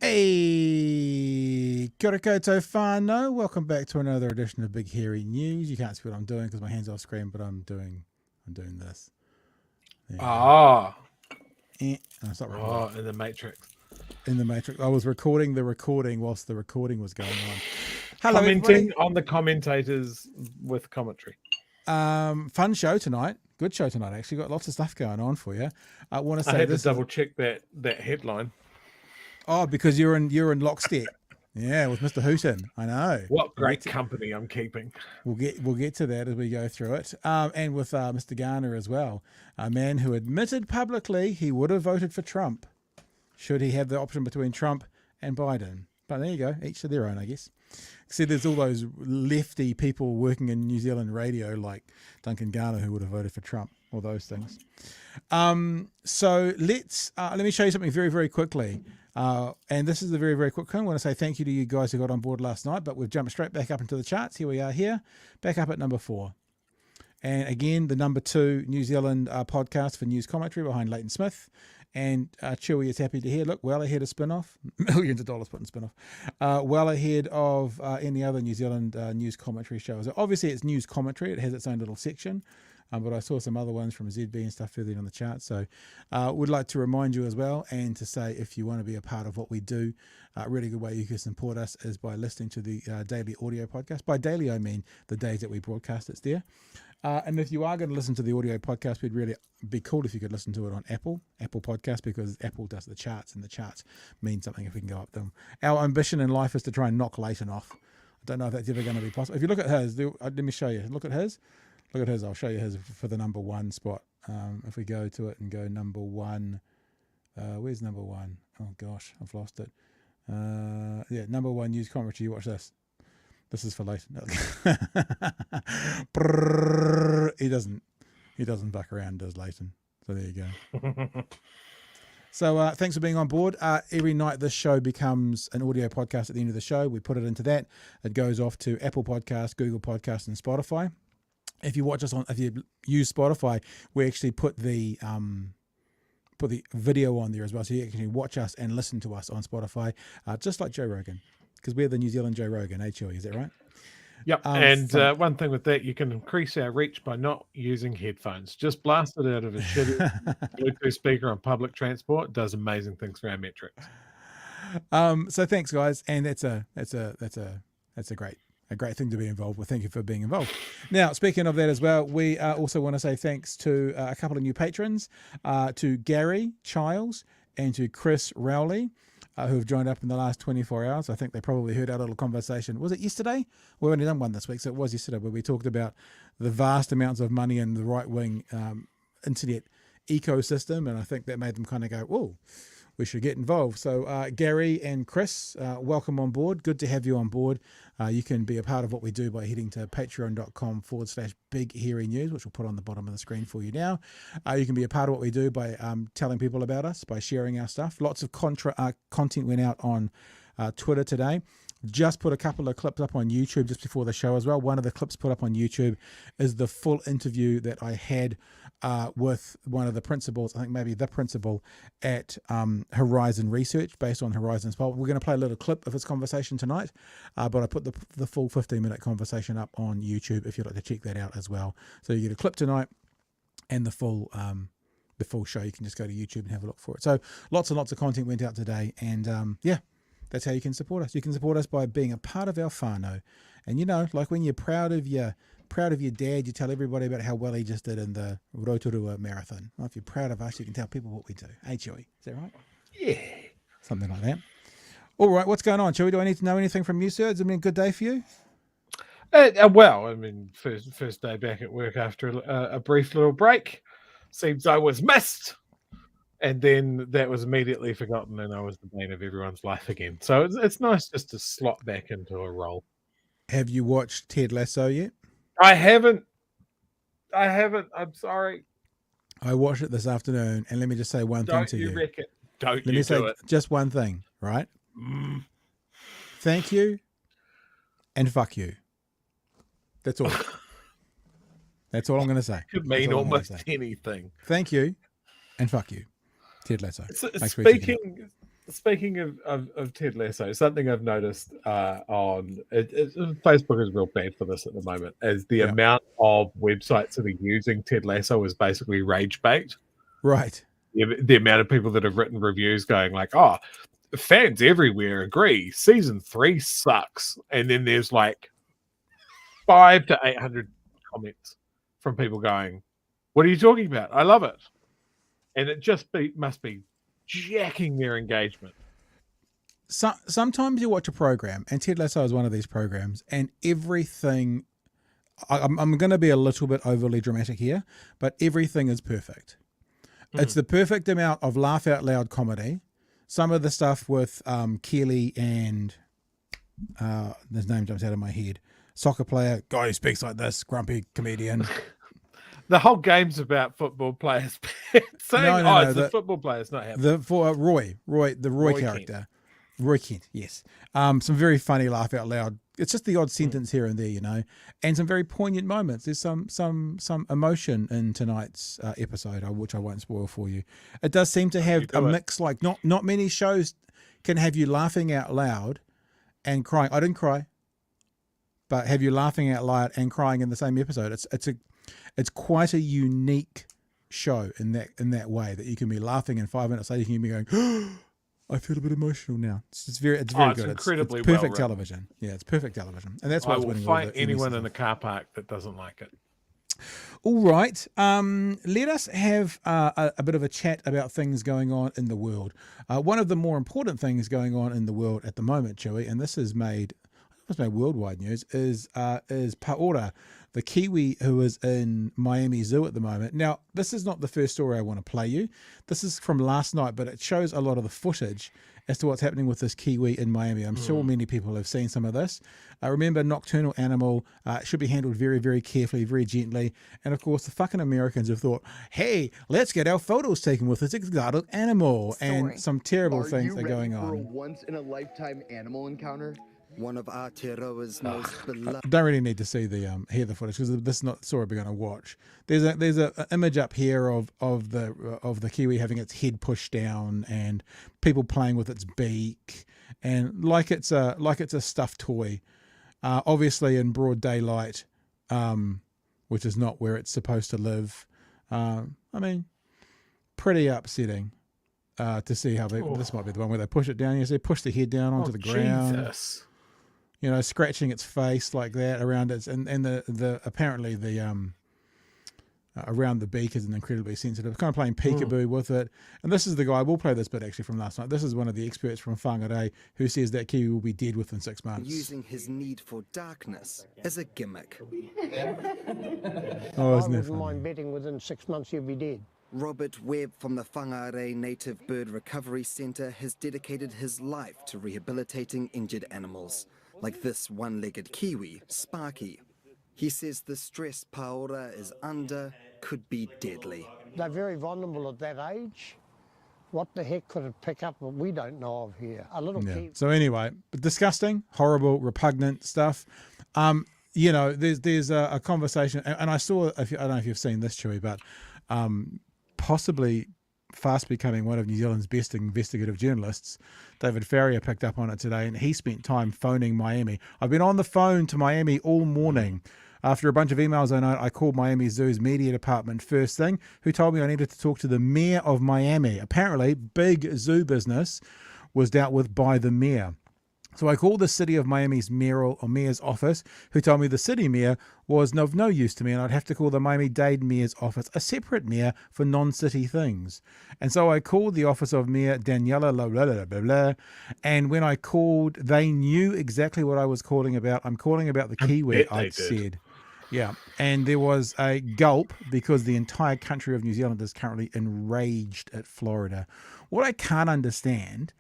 Hey, kia ora koutou whānau. Welcome back to another edition of Big Hairy News. You can't see what I'm doing because my hand's off screen, but I'm doing this. No, it's not recording. in the Matrix. In the Matrix. I was recording the recording whilst the recording was going on. Hello, Commenting everybody. on the commentators with commentary. Fun show tonight. Good show tonight, actually. Got lots of stuff going on for you. I want to say I had this. to double check that headline. Oh, because you're in lockstep. Yeah, with Mr. Hooton. I know. What great company I'm keeping. We'll get to that as we go through it. And with Mr. Garner as well, a man who admitted publicly he would have voted for Trump should he have the option between Trump and Biden. But there you go, each to their own, I guess. See, there's all those lefty people working in New Zealand radio like Duncan Garner who would have voted for Trump, all those things. So let me show you something very, very quickly. And this is a very, very quick one. I want to say thank you to you guys who got on board last night, but we've jumped straight back up into the charts. Here we are here, back up at number 4. And again, the number 2 New Zealand podcast for news commentary behind Leighton Smith. And Chewie is happy to hear, look, well ahead of spin-off, millions of dollars put in spin-off, well ahead of any other New Zealand news commentary shows. So obviously, it's news commentary. It has its own little section. But I saw some other ones from ZB and stuff further on the chart. So would like to remind you as well and to say if you want to be a part of what we do, a really good way you can support us is by listening to the daily audio podcast. By daily, I mean the days that we broadcast it's there. And if you are going to listen to the audio podcast, we'd really be cool if you could listen to it on Apple Podcast, because Apple does the charts and the charts mean something if we can go up them. Our ambition in life is to try and knock Leighton off. I don't know if that's ever going to be possible. If you look at his, let me show you. Look at his. Look at his. I'll show you his for the number 1 spot. If we go to it and go number 1, where's number 1? Oh gosh, I've lost it. Yeah, number 1 news commentary. You watch this. This is for Leighton. He doesn't buck around, does Leighton? So there you go. So thanks for being on board. Every night this show becomes an audio podcast at the end of the show. We put it into that. It goes off to Apple Podcasts, Google Podcasts, and Spotify. If you watch us if you use Spotify, we actually put the video on there as well. So you can watch us and listen to us on Spotify, just like Joe Rogan, because we're the New Zealand Joe Rogan, Chewie, is that right? Yep. And one thing with that, you can increase our reach by not using headphones. Just blast it out of a shitty Bluetooth speaker on public transport. It does amazing things for our metrics. So thanks, guys, and that's a great thing to be involved with. Thank you for being involved. Now, speaking of that as well, we also want to say thanks to a couple of new patrons, to Gary Childs and to Chris Rowley, who have joined up in the last 24 hours. I think they probably heard our little conversation. Was it yesterday? We've only done one this week, so it was yesterday, where we talked about the vast amounts of money in the right-wing internet ecosystem, and I think that made them kind of go, whoa, we should get involved. So Gary and Chris, welcome on board. Good to have you on board. You can be a part of what we do by heading to patreon.com/Big Hairy News, which we'll put on the bottom of the screen for you now. You can be a part of what we do by telling people about us, by sharing our stuff. Lots of content went out on Twitter today. Just put a couple of clips up on YouTube just before the show as well. One of the clips put up on YouTube is the full interview that I had with one of the principals, I think maybe the principal at Horizon Research, based on Horizon's poll. We're going to play a little clip of his conversation tonight, but I put the full 15-minute conversation up on YouTube if you'd like to check that out as well. So you get a clip tonight and the full show. You can just go to YouTube and have a look for it. So lots and lots of content went out today, and yeah. That's how you can support us. You can support us by being a part of our whānau. And, you know, like when you're proud of your dad, you tell everybody about how well he just did in the Rotorua Marathon. Well, if you're proud of us, you can tell people what we do. Hey, Chewie, is that right? Yeah. Something like that. All right, what's going on, Chewie? Do I need to know anything from you, sir? Has it been a good day for you? Well, I mean, first day back at work after a brief little break. seems I was missed. And then that was immediately forgotten, and I was the bane of everyone's life again. So it's nice just to slot back into a role. Have you watched Ted Lasso yet? I haven't. I'm sorry. I watched it this afternoon, and let me just say one thing to you. Don't let me say it. Just one thing, right? Thank you and fuck you. That's all. That's all I'm going to say. Could mean almost anything. Thank you and fuck you. Ted Lasso. Speaking of Ted Lasso, something I've noticed on Facebook is real bad for this at the moment, is the amount of websites that are using Ted Lasso is basically rage bait. Right. The amount of people that have written reviews going like, "Oh, fans everywhere agree season 3 sucks," and then there's like 500 to 800 comments from people going, "What are you talking about? I love it." And it just must be jacking their engagement. So, sometimes you watch a program, and Ted Lasso is one of these programs, and everything, I'm going to be a little bit overly dramatic here, but everything is perfect. It's the perfect amount of laugh out loud comedy. Some of the stuff with Kelly and his name jumps out of my head, soccer player, guy who speaks like this, grumpy comedian. The whole game's about football players saying, it's the football players, not happening. The Roy character. Kent. Roy Kent, yes. Some very funny laugh out loud. It's just the odd sentence here and there, you know, and some very poignant moments. There's some emotion in tonight's episode, which I won't spoil for you. It does seem to have a mix, like not many shows can have you laughing out loud and crying. I didn't cry, but have you laughing out loud and crying in the same episode. It's quite a unique show in that way, that you can be laughing and 5 minutes later you can be going, oh, I feel a bit emotional now. It's very good. Incredibly it's perfect television. Yeah, it's perfect television, and that's why I will fight anyone in the car park that doesn't like it. All right, let us have a bit of a chat about things going on in the world. One of the more important things going on in the world at the moment, Chewie, and this has made worldwide news, is Paora, the Kiwi who is in Miami Zoo at the moment. Now, this is not the first story I want to play you. This is from last night, but it shows a lot of the footage as to what's happening with this Kiwi in Miami. I'm sure many people have seen some of this. Remember, nocturnal animal should be handled very, very carefully, very gently. And of course, the fucking Americans have thought, hey, let's get our photos taken with this exotic animal. And some terrible things are going on. Are you ready for a once-in-a-lifetime animal encounter? One of Aotearoa's most beloved. I don't really need to see hear the footage, because this is not the story we're going to watch. There's an image up here of the Kiwi having its head pushed down and people playing with its beak, and like it's a stuffed toy, obviously in broad daylight, which is not where it's supposed to live. I mean, pretty upsetting to see how this might be the one where they push it down. Yes, they push the head down onto the ground. Jesus. You know, scratching its face like that around its, and the apparently the around the beak is incredibly sensitive. Kind of playing peekaboo with it. And this is the guy, we'll play this bit actually from last night. This is one of the experts from Whangarei who says that Kiwi will be dead within 6 months. Using his need for darkness as a gimmick. Oh, isn't I that wouldn't funny? mind betting within 6 months you'll be dead. Robert Webb from the Whangarei Native Bird Recovery Centre has dedicated his life to rehabilitating injured animals, like this one-legged Kiwi, Sparky. He says the stress Paora is under could be deadly. They're very vulnerable at that age. What the heck could it pick up that we don't know of here? A little Kiwi. So anyway, disgusting, horrible, repugnant stuff. You know, there's a conversation, and I saw, I don't know if you've seen this, Chewie, but possibly fast becoming one of New Zealand's best investigative journalists, David Farrier, picked up on it today, and he spent time phoning Miami. I've been on the phone to Miami all morning. After a bunch of emails I called Miami Zoo's media department first thing, who told me I needed to talk to the mayor of Miami. Apparently, big zoo business was dealt with by the mayor. So I called the city of Miami's mayor's office, who told me the city mayor was of no use to me, and I'd have to call the Miami-Dade mayor's office, a separate mayor for non-city things. And so I called the office of Mayor Daniela, blah, blah, blah, blah, blah, and when I called, they knew exactly what I was calling about. I'm calling about the Kiwi, I'd said. Yeah, and there was a gulp because the entire country of New Zealand is currently enraged at Florida. What I can't understand,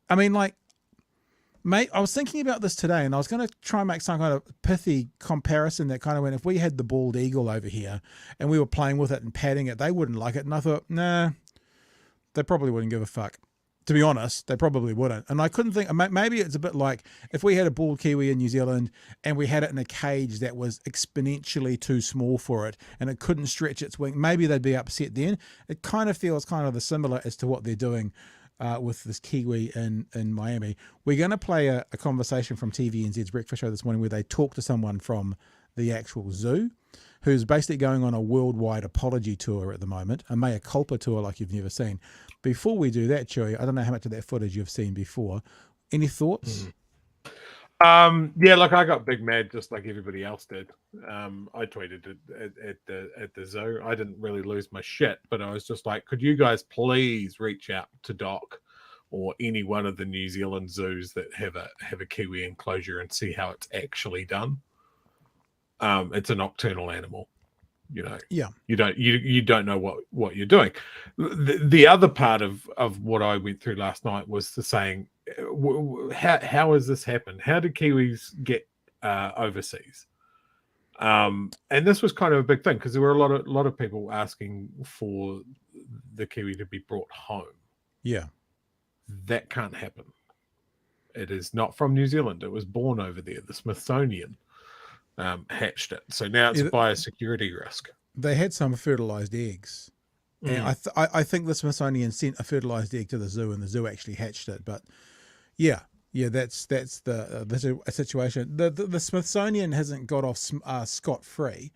I mean, like, mate, I was thinking about this today, and I was going to try and make some kind of pithy comparison that kind of went, if we had the bald eagle over here and we were playing with it and patting it, they wouldn't like it. And I thought, nah, they probably wouldn't give a fuck. To be honest, they probably wouldn't. And I couldn't think, maybe it's a bit like if we had a bald kiwi in New Zealand and we had it in a cage that was exponentially too small for it and it couldn't stretch its wing, maybe they'd be upset then. It kind of feels kind of similar as to what they're doing with this kiwi in Miami. We're going to play a conversation from TVNZ's Breakfast Show this morning where they talk to someone from the actual zoo who's basically going on a worldwide apology tour at the moment, a mea culpa tour like you've never seen. Before we do that, Chewie, I don't know how much of that footage you've seen before. Any thoughts? Yeah, like I got big mad just like everybody else did. I tweeted it at the zoo. I didn't really lose my shit, but I was just like, could you guys please reach out to Doc or any one of the New Zealand zoos that have a kiwi enclosure and see how it's actually done? It's a nocturnal animal. Yeah. You don't know what you're doing. The other part of what I went through last night was the saying, how has this happened? How did Kiwis get overseas? And this was kind of a big thing because there were a lot of people asking for the Kiwi to be brought home. Yeah. That can't happen. It is not from New Zealand. It was born over there. The Smithsonian hatched it. So now it's a biosecurity risk. They had some fertilized eggs. And I think the Smithsonian sent a fertilized egg to the zoo and the zoo actually hatched it. But yeah, that's the situation. The Smithsonian hasn't got off scot-free,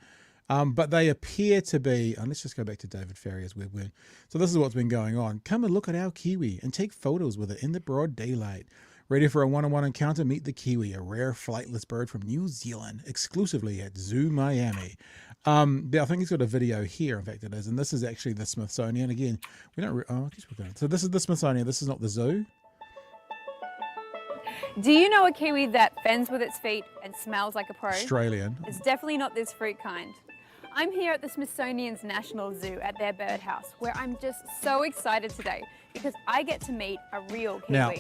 but they appear to be, and let's just go back to David Farrier's web. So this is what's been going on. Come and look at our kiwi and take photos with it in the broad daylight. Ready for a one-on-one encounter? Meet the kiwi, a rare flightless bird from New Zealand, exclusively at Zoo Miami. I think he's got a video here. In fact, it is, and this is actually the Smithsonian. Again, we don't. I guess we're going. So this is the Smithsonian. This is not the zoo. Do you know a kiwi that fends with its feet and smells like a pro? Australian. It's definitely not this fruit kind. I'm here at the Smithsonian's National Zoo at their birdhouse, where I'm just so excited today because I get to meet a real kiwi. Now,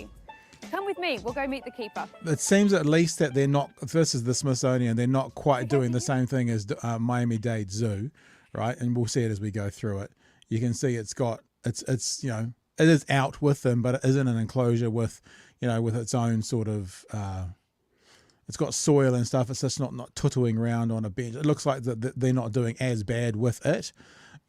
come with me, we'll go meet the keeper. It seems at least that they're not, this is the Smithsonian, they're not quite doing the same thing as Miami-Dade Zoo, right? And we'll see it as we go through it. You can see it's it is out with them, but it is in an enclosure with, with its own sort of, it's got soil and stuff. It's just not tutuing around on a bench. It looks like that they're not doing as bad with it.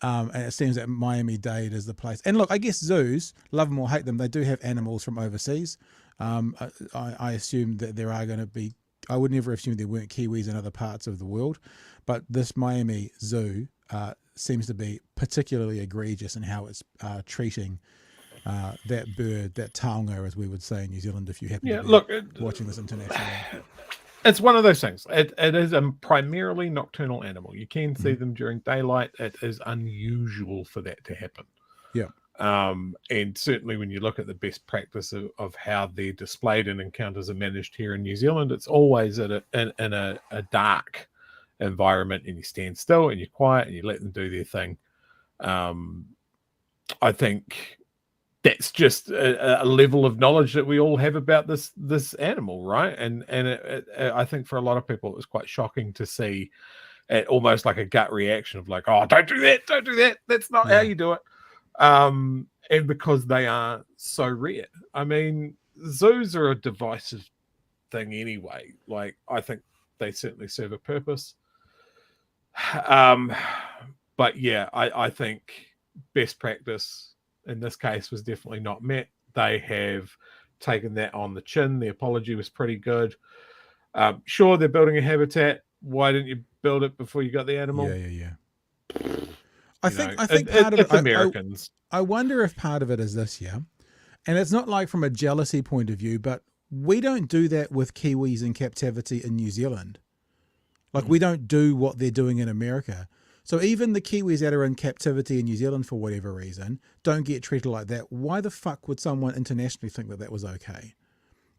And it seems that Miami-Dade is the place. And look, I guess zoos, love them or hate them, they do have animals from overseas. I assume that there are going to be, I would never assume there weren't kiwis in other parts of the world, but this Miami zoo seems to be particularly egregious in how it's treating that bird, that taonga, as we would say in New Zealand, if you happen to be watching this internationally. It's one of those things. It is a primarily nocturnal animal. You can see them during daylight. It is unusual for that to happen. Yeah. And certainly when you look at the best practice of how they're displayed and encounters are managed here in New Zealand, it's always in a dark environment, and you stand still and you're quiet and you let them do their thing. I think that's just a level of knowledge that we all have about this animal, right? And I think for a lot of people it was quite shocking to see almost like a gut reaction of like, oh, don't do that, that's not how you do it. And because they are so rare. I mean, zoos are a divisive thing anyway. Like, I think they certainly serve a purpose. But yeah, I think best practice in this case was definitely not met. They have taken that on the chin. The apology was pretty good. Sure, they're building a habitat. Why didn't you build it before you got the animal? Yeah. I think part of it, Americans. I wonder if part of it is this, and it's not like from a jealousy point of view, but we don't do that with Kiwis in captivity in New Zealand. Like we don't do what they're doing in America. So even the Kiwis that are in captivity in New Zealand for whatever reason don't get treated like that. Why the fuck would someone internationally think that was okay?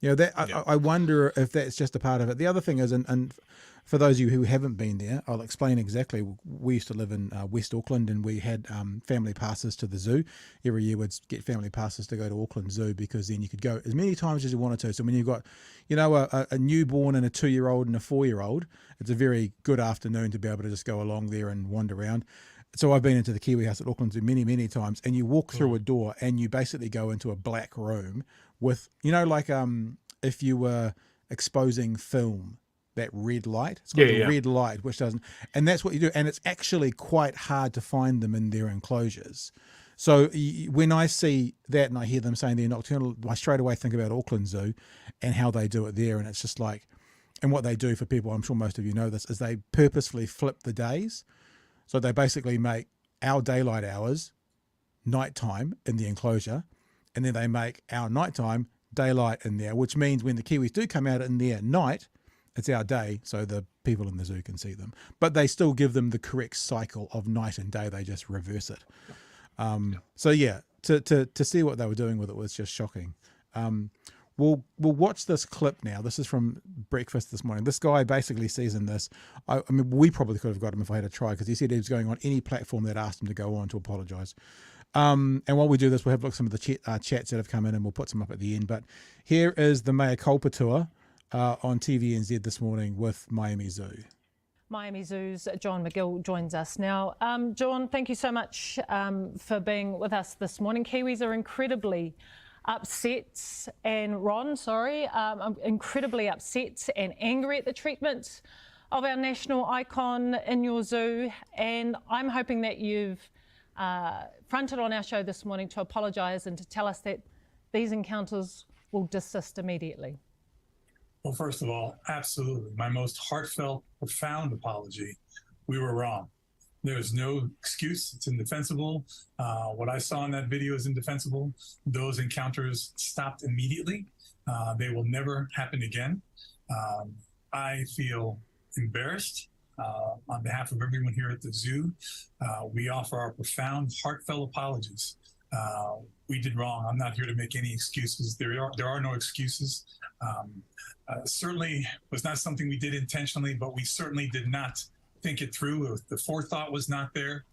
I wonder if that's just a part of it. The other thing is, and for those of you who haven't been there, I'll explain exactly. We used to live in West Auckland, and we had family passes to the zoo. Every year we'd get family passes to go to Auckland Zoo, because then you could go as many times as you wanted to. So when you've got, you know, a newborn and a 2-year-old and a 4-year-old, it's a very good afternoon to be able to just go along there and wander around. So I've been into the Kiwi House at Auckland Zoo many, many times, and you walk through a door and you basically go into a black room with, you know, like if you were exposing film, that red light. It's got the red light, which doesn't, and that's what you do. And it's actually quite hard to find them in their enclosures. So when I see that and I hear them saying they're nocturnal, I straight away think about Auckland Zoo and how they do it there. And it's just like, and what they do for people, I'm sure most of you know this, is they purposefully flip the days. So they basically make our daylight hours nighttime in the enclosure, and then they make our nighttime daylight in there, which means when the Kiwis do come out in there at night, it's our day, so the people in the zoo can see them. But they still give them the correct cycle of night and day. They just reverse it. So yeah, to see what they were doing with it was just shocking. We'll watch this clip now. This is from breakfast this morning. This guy basically sees in this, I mean, we probably could have got him if I had a try, because he said he was going on any platform that asked him to go on to apologise. And while we do this, we'll have a look at some of the chats that have come in, and we'll put some up at the end. But here is the Mea Culpa tour on TVNZ this morning with Miami Zoo. Miami Zoo's John McGill joins us now. John, thank you so much for being with us this morning. Kiwis are incredibly upset, and Ron, incredibly upset and angry at the treatment of our national icon in your zoo. And I'm hoping that you've fronted on our show this morning to apologise and to tell us that these encounters will desist immediately. Well, first of all, absolutely. My most heartfelt, profound apology. We were wrong. There is no excuse. It's indefensible. What I saw in that video is indefensible. Those encounters stopped immediately. They will never happen again. I feel embarrassed on behalf of everyone here at the zoo. We offer our profound, heartfelt apologies. We did wrong. I'm not here to make any excuses. There are no excuses. Certainly was not something we did intentionally, but we certainly did not think it through. The forethought was not there.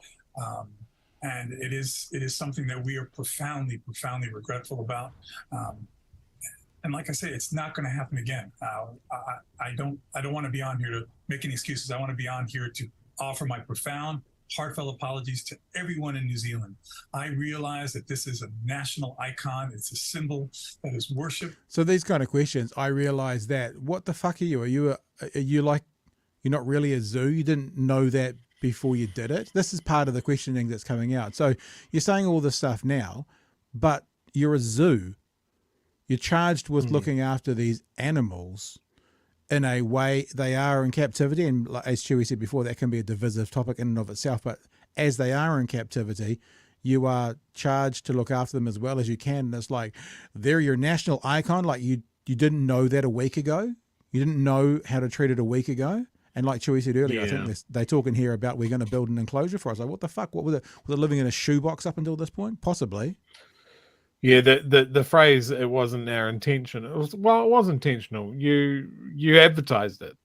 And it is something that we are profoundly, profoundly regretful about. And like I say, it's not going to happen again. I don't want to be on here to make any excuses. I want to be on here to offer my profound, heartfelt apologies to everyone in New Zealand. I realize that this is a national icon. It's a symbol that is worshipped. So these kind of questions, I realize that. What the fuck are you? Are you like, you're not really a zoo? You didn't know that before you did it? This is part of the questioning that's coming out. So you're saying all this stuff now, but you're a zoo. You're charged with looking after these animals in a way they are in captivity. And as Chewie said before, that can be a divisive topic in and of itself. But as they are in captivity, you are charged to look after them as well as you can. And it's like, they're your national icon. Like you didn't know that a week ago. You didn't know how to treat it a week ago. And like Chewie said earlier, I think they talk in here about we're going to build an enclosure for us. Like, what the fuck? What was it? Was it living in a shoebox up until this point? Possibly. Yeah, the phrase, it wasn't our intention. It was intentional. You advertised it.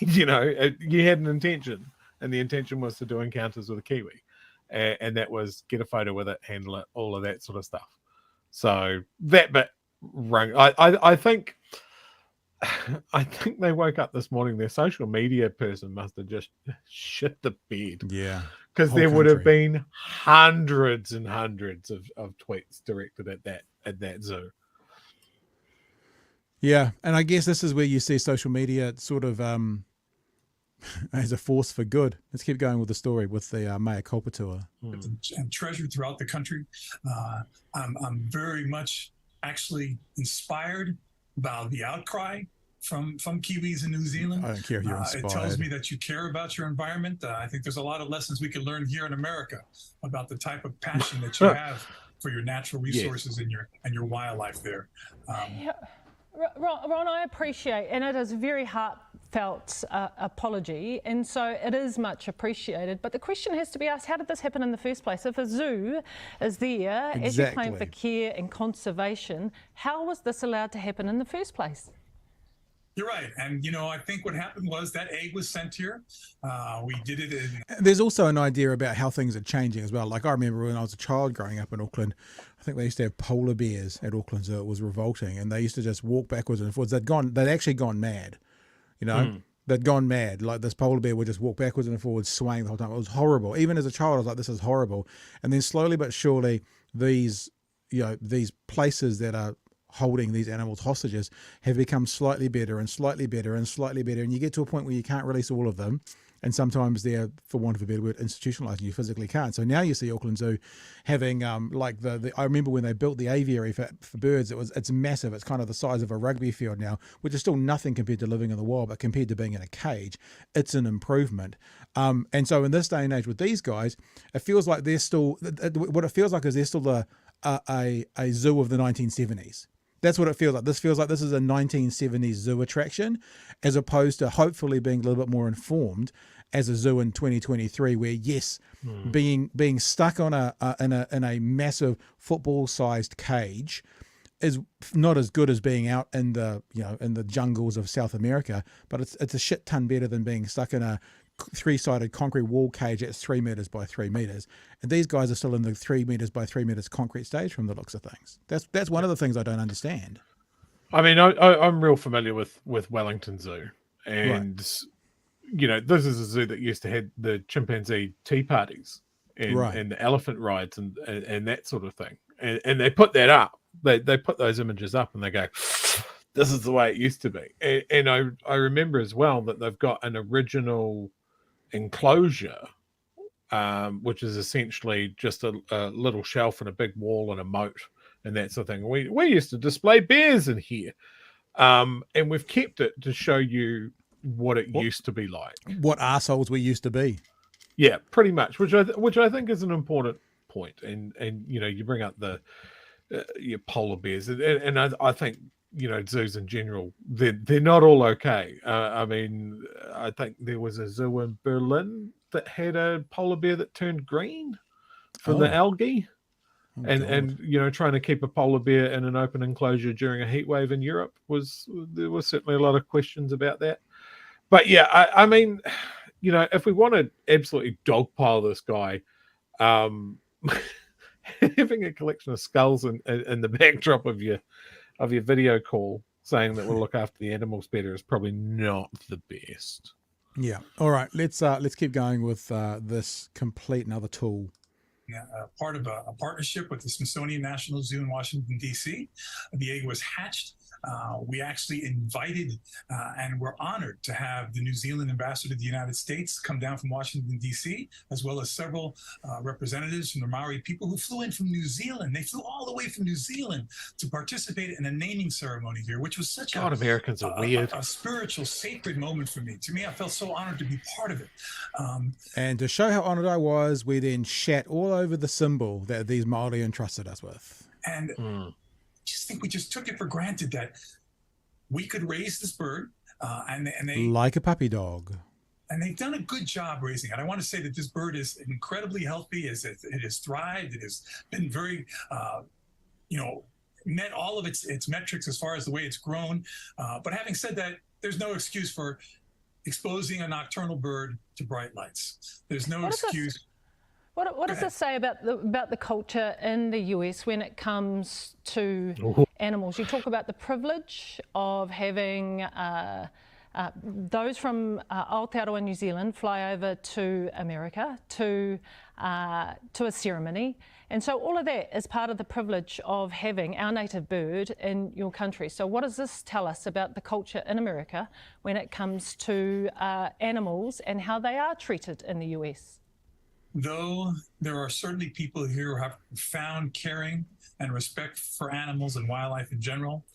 You had an intention, and the intention was to do encounters with a Kiwi, and that was get a photo with it, handle it, all of that sort of stuff. So that bit rung. I think they woke up this morning. Their social media person must have just shit the bed. Yeah. Because there would have been hundreds and hundreds of tweets directed at that zoo. Yeah, and I guess this is where you see social media sort of as a force for good. Let's keep going with the story with the Mea Culpa tour. And treasured throughout the country. I'm very much actually inspired by the outcry from Kiwis in New Zealand. I don't care if you're inspired. It tells me that you care about your environment. I think there's a lot of lessons we can learn here in America about the type of passion that you have for your natural resources and your wildlife there. Ron, I appreciate, and it is a very heartfelt apology, and so it is much appreciated. But the question has to be asked: how did this happen in the first place? If a zoo is there, as you claim, for care and conservation, how was this allowed to happen in the first place? You're right. And, I think what happened was that egg was sent here. We did it in... There's also an idea about how things are changing as well. Like I remember when I was a child growing up in Auckland, I think they used to have polar bears at Auckland, so it was revolting. And they used to just walk backwards and forwards. They'd actually gone mad, They'd gone mad. Like this polar bear would just walk backwards and forwards, swaying the whole time. It was horrible. Even as a child, I was like, this is horrible. And then slowly but surely, these places that are holding these animals hostages have become slightly better and slightly better and slightly better, and you get to a point where you can't release all of them, and sometimes they're, for want of a better word, institutionalized, and you physically can't. So now you see Auckland Zoo having like the I remember when they built the aviary for birds, it's massive. It's kind of the size of a rugby field now, which is still nothing compared to living in the wild, but compared to being in a cage, it's an improvement. And so in this day and age with these guys, it feels like they're still, what it feels like is they're still a zoo of the 1970s. That's what it feels like. This feels like this is a 1970s zoo attraction, as opposed to hopefully being a little bit more informed as a zoo in 2023, where yes, being stuck on in a massive football-sized cage is not as good as being out in the jungles of South America, but it's a shit ton better than being stuck in a 3-sided concrete wall cage that's 3 meters by 3 meters. And these guys are still in the 3 meters by 3 meters concrete stage from the looks of things. That's one of the things I don't understand. I mean, I'm real familiar with Wellington Zoo, and this is a zoo that used to have the chimpanzee tea parties and the elephant rides and that sort of thing. And they put that up. They put those images up and they go, this is the way it used to be. And I remember as well that they've got an original enclosure, which is essentially just a little shelf and a big wall and a moat and that sort of thing. We used to display bears in here, and we've kept it to show you what it used to be like. What assholes we used to be. Yeah, pretty much. Which I think is an important point. And you bring up the your polar bears, and I think zoos in general, they're not all okay. I mean, I think there was a zoo in Berlin that had a polar bear that turned green from the algae. And trying to keep a polar bear in an open enclosure during a heat wave in Europe there was certainly a lot of questions about that. But yeah, I mean, if we want to absolutely dogpile this guy, having a collection of skulls in the backdrop of your video call saying that we'll look after the animals better is probably not the best. Yeah. All right. Let's keep going with this complete another tool. Part of a partnership with the Smithsonian National Zoo in Washington, D.C. The egg was hatched. We actually invited and were honored to have the New Zealand ambassador to the United States come down from Washington, D.C., as well as several representatives from the Maori people who flew in from New Zealand. They flew all the way from New Zealand to participate in a naming ceremony here, which was such Americans are weird. A spiritual, sacred moment for me. To me, I felt so honored to be part of it. And to show how honored I was, we then shat all over the symbol that these Maori entrusted us with. And just think we just took it for granted that we could raise this bird and they like a puppy dog. And they've done a good job raising it. I want to say that this bird is incredibly healthy. It has thrived. It has been very, met all of its metrics as far as the way it's grown. But having said that, there's no excuse for exposing a nocturnal bird to bright lights. There's no excuse. What does this say about the culture in the US when it comes to animals? You talk about the privilege of having those from Aotearoa, New Zealand, fly over to America to a ceremony. And so all of that is part of the privilege of having our native bird in your country. So what does this tell us about the culture in America when it comes to animals and how they are treated in the US? Though there are certainly people here who have profound caring and respect for animals and wildlife in general,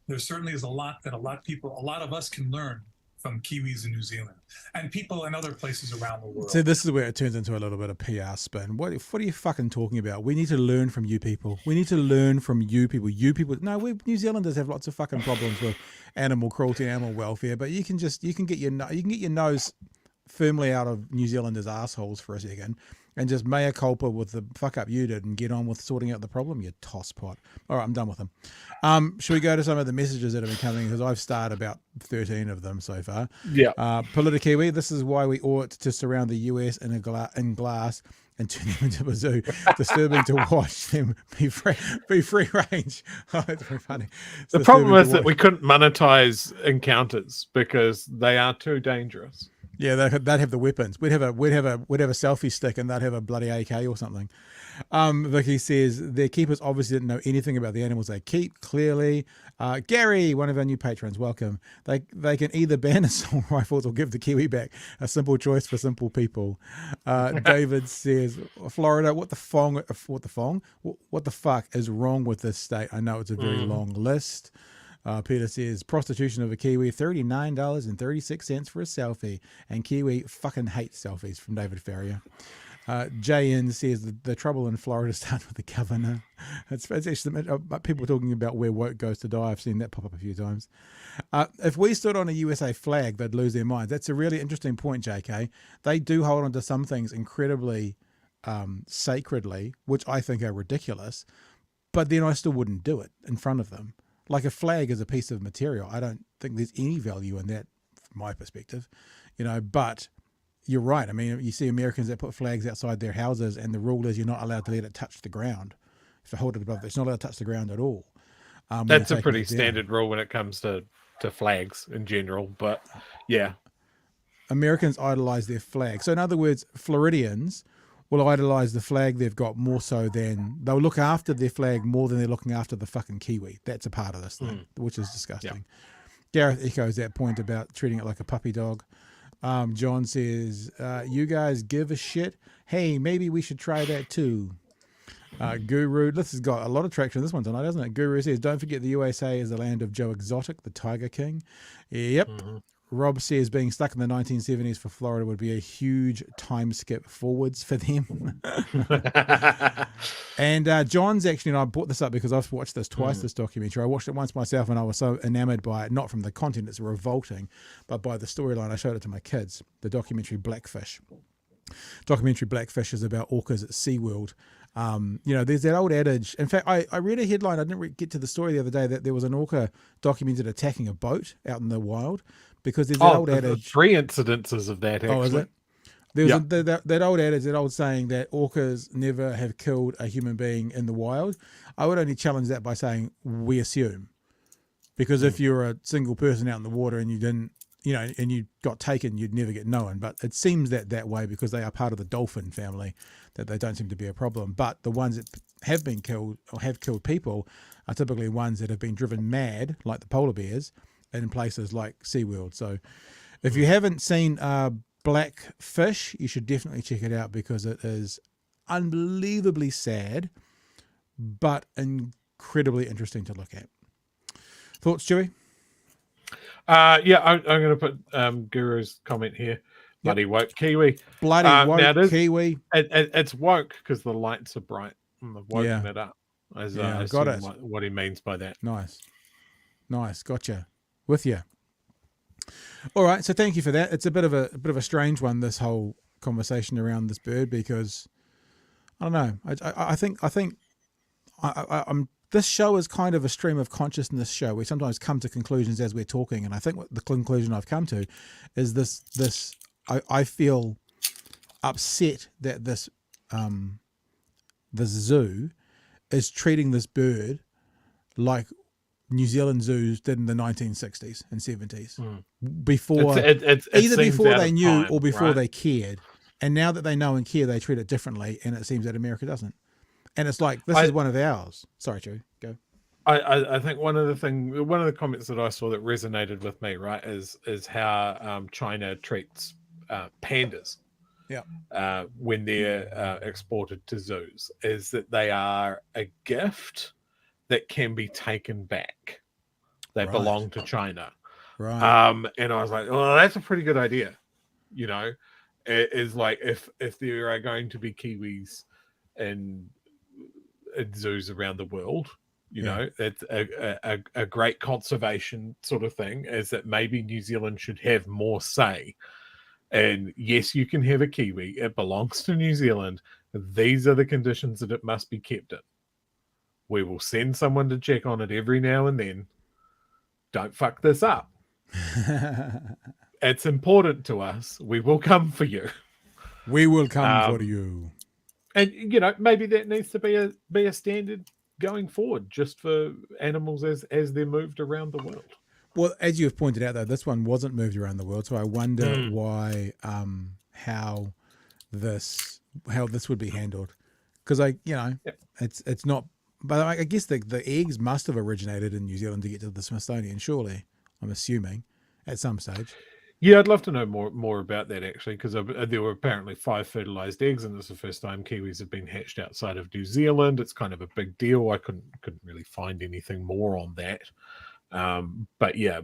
there certainly is a lot of us can learn from Kiwis in New Zealand and people in other places around the world. So this is where it turns into a little bit of PR spin. What are you fucking talking about? We need to learn from you people. We need to learn from you people. You people. No, we New Zealanders have lots of fucking problems with animal cruelty, animal welfare, but you can get your nose firmly out of New Zealanders' assholes for a second and just mea culpa with the fuck up you did and get on with sorting out the problem, you tosspot. All right, I'm done with them. Should we go to some of the messages that have been coming? Because I've started about 13 of them so far. Yeah. Politikiwi, this is why we ought to surround the US in glass and turn them into a zoo. Disturbing to watch them be free range. Oh, that's very funny. It's the problem is that watch. we couldn't monetize encounters because they are too dangerous. Yeah, they'd have the weapons. We'd have a selfie stick, and they'd have a bloody AK or something. Vicky says their keepers obviously didn't know anything about the animals they keep. Clearly, Gary, one of our new patrons, welcome. They can either ban assault rifles or give the Kiwi back. A simple choice for simple people. David says, Florida, what the fuck is wrong with this state? I know it's a very long list. Peter says, prostitution of a Kiwi, $39.36 for a selfie. And Kiwi fucking hates selfies, from David Ferrier. JN says the trouble in Florida starts with the governor. It's actually people talking about where woke goes to die. I've seen that pop up a few times. If we stood on a USA flag, they'd lose their minds. That's a really interesting point, JK. They do hold on to some things incredibly sacredly, which I think are ridiculous, but then I still wouldn't do it in front of them. Like a flag is a piece of material. I don't think there's any value in that from my perspective, but you're right. I mean, you see Americans that put flags outside their houses and the rule is you're not allowed to let it touch the ground. If you hold it above, it's not allowed to touch the ground at all. That's a pretty standard rule when it comes to flags in general, but yeah. Americans idolize their flag. So in other words, Floridians will idolize the flag they've got more so than they'll look after their flag more than they're looking after the fucking Kiwi. That's a part of this thing, which is disgusting. Yeah. Gareth echoes that point about treating it like a puppy dog. John says, you guys give a shit. Hey, maybe we should try that too. Guru, this has got a lot of traction this one tonight, hasn't it? Guru says, don't forget the USA is the land of Joe Exotic, the Tiger King. Yep. Rob says being stuck in the 1970s for Florida would be a huge time skip forwards for them. And John's actually, and I brought this up because I've watched this twice, this documentary. I watched it once myself and I was so enamored by it, not from the content, it's revolting, but by the storyline. I showed it to my kids, the documentary Blackfish. Documentary Blackfish is about orcas at SeaWorld. There's that old adage. In fact, I read a headline, I didn't get to the story the other day, that there was an orca documented attacking a boat out in the wild. Because there's that old adage. 3 incidences of that, actually. Oh, is it? There was that old adage, that old saying that orcas never have killed a human being in the wild. I would only challenge that by saying we assume. Because if you're a single person out in the water and you didn't, and you got taken, you'd never get known. But it seems that way because they are part of the dolphin family, that they don't seem to be a problem. But the ones that have been killed or have killed people are typically ones that have been driven mad, like the polar bears, in places like SeaWorld. So if you haven't seen Blackfish, you should definitely check it out because it is unbelievably sad, but incredibly interesting to look at. Thoughts, Chewie? I'm going to put Guru's comment here. Bloody woke Kiwi. Bloody woke Kiwi. It's woke because the lights are bright and they've woken it up. Got it. What he means by that. Nice. Gotcha. With you. All right, so thank you for that. It's a bit of a strange one, this whole conversation around this bird, because I don't know. I think this show is kind of a stream of consciousness show. We sometimes come to conclusions as we're talking, and I think what the conclusion I've come to is this. I feel upset that this zoo is treating this bird like New Zealand zoos did in the 1960s and 70s, before either before they knew or before they cared. And now that they know and care, they treat it differently, and it seems that America doesn't. And it's like, this is one of ours. Sorry, Chewie, go. I think one of the comments that I saw that resonated with me, right, is how China treats pandas. When they're exported to zoos, is that they are a gift that can be taken back. They belong to China. Right. And I was like, oh, that's a pretty good idea. It is like if there are going to be Kiwis in zoos around the world, it's a great conservation sort of thing, is that maybe New Zealand should have more say And yes, you can have a Kiwi. It belongs to New Zealand. These are the conditions that it must be kept in. We will send someone to check on it every now and then. Don't fuck this up. It's important to us. We will come for you. We will come for you. And you know, maybe that needs to be a standard going forward, just for animals as they're moved around the world. Well, as you've pointed out, though, this one wasn't moved around the world, so I wonder why, how this would be handled. Because it's not. But I guess the eggs must have originated in New Zealand to get to the Smithsonian. Surely, I'm assuming, at some stage. Yeah, I'd love to know more about that, actually, because there were apparently 5 fertilized eggs, and this is the first time Kiwis have been hatched outside of New Zealand. It's kind of a big deal. I couldn't really find anything more on that. But yeah,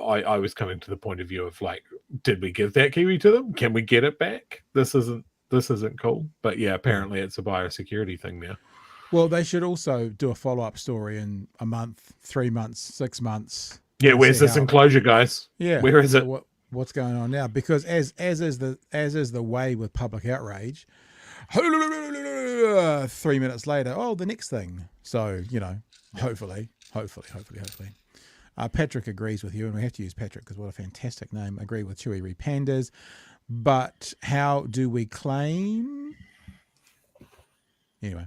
I was coming to the point of view of like, did we give that Kiwi to them? Can we get it back? This isn't cool. But yeah, apparently it's a biosecurity thing now. Well, they should also do a follow-up story in a month, 3 months, 6 months. Yeah, where's this enclosure, guys? Yeah, where is it? What's going on now? Because as is the way with public outrage, 3 minutes later, the next thing. So hopefully. Patrick agrees with you, and we have to use Patrick because what a fantastic name. I agree with Chewie re pandas, but how do we claim? Anyway.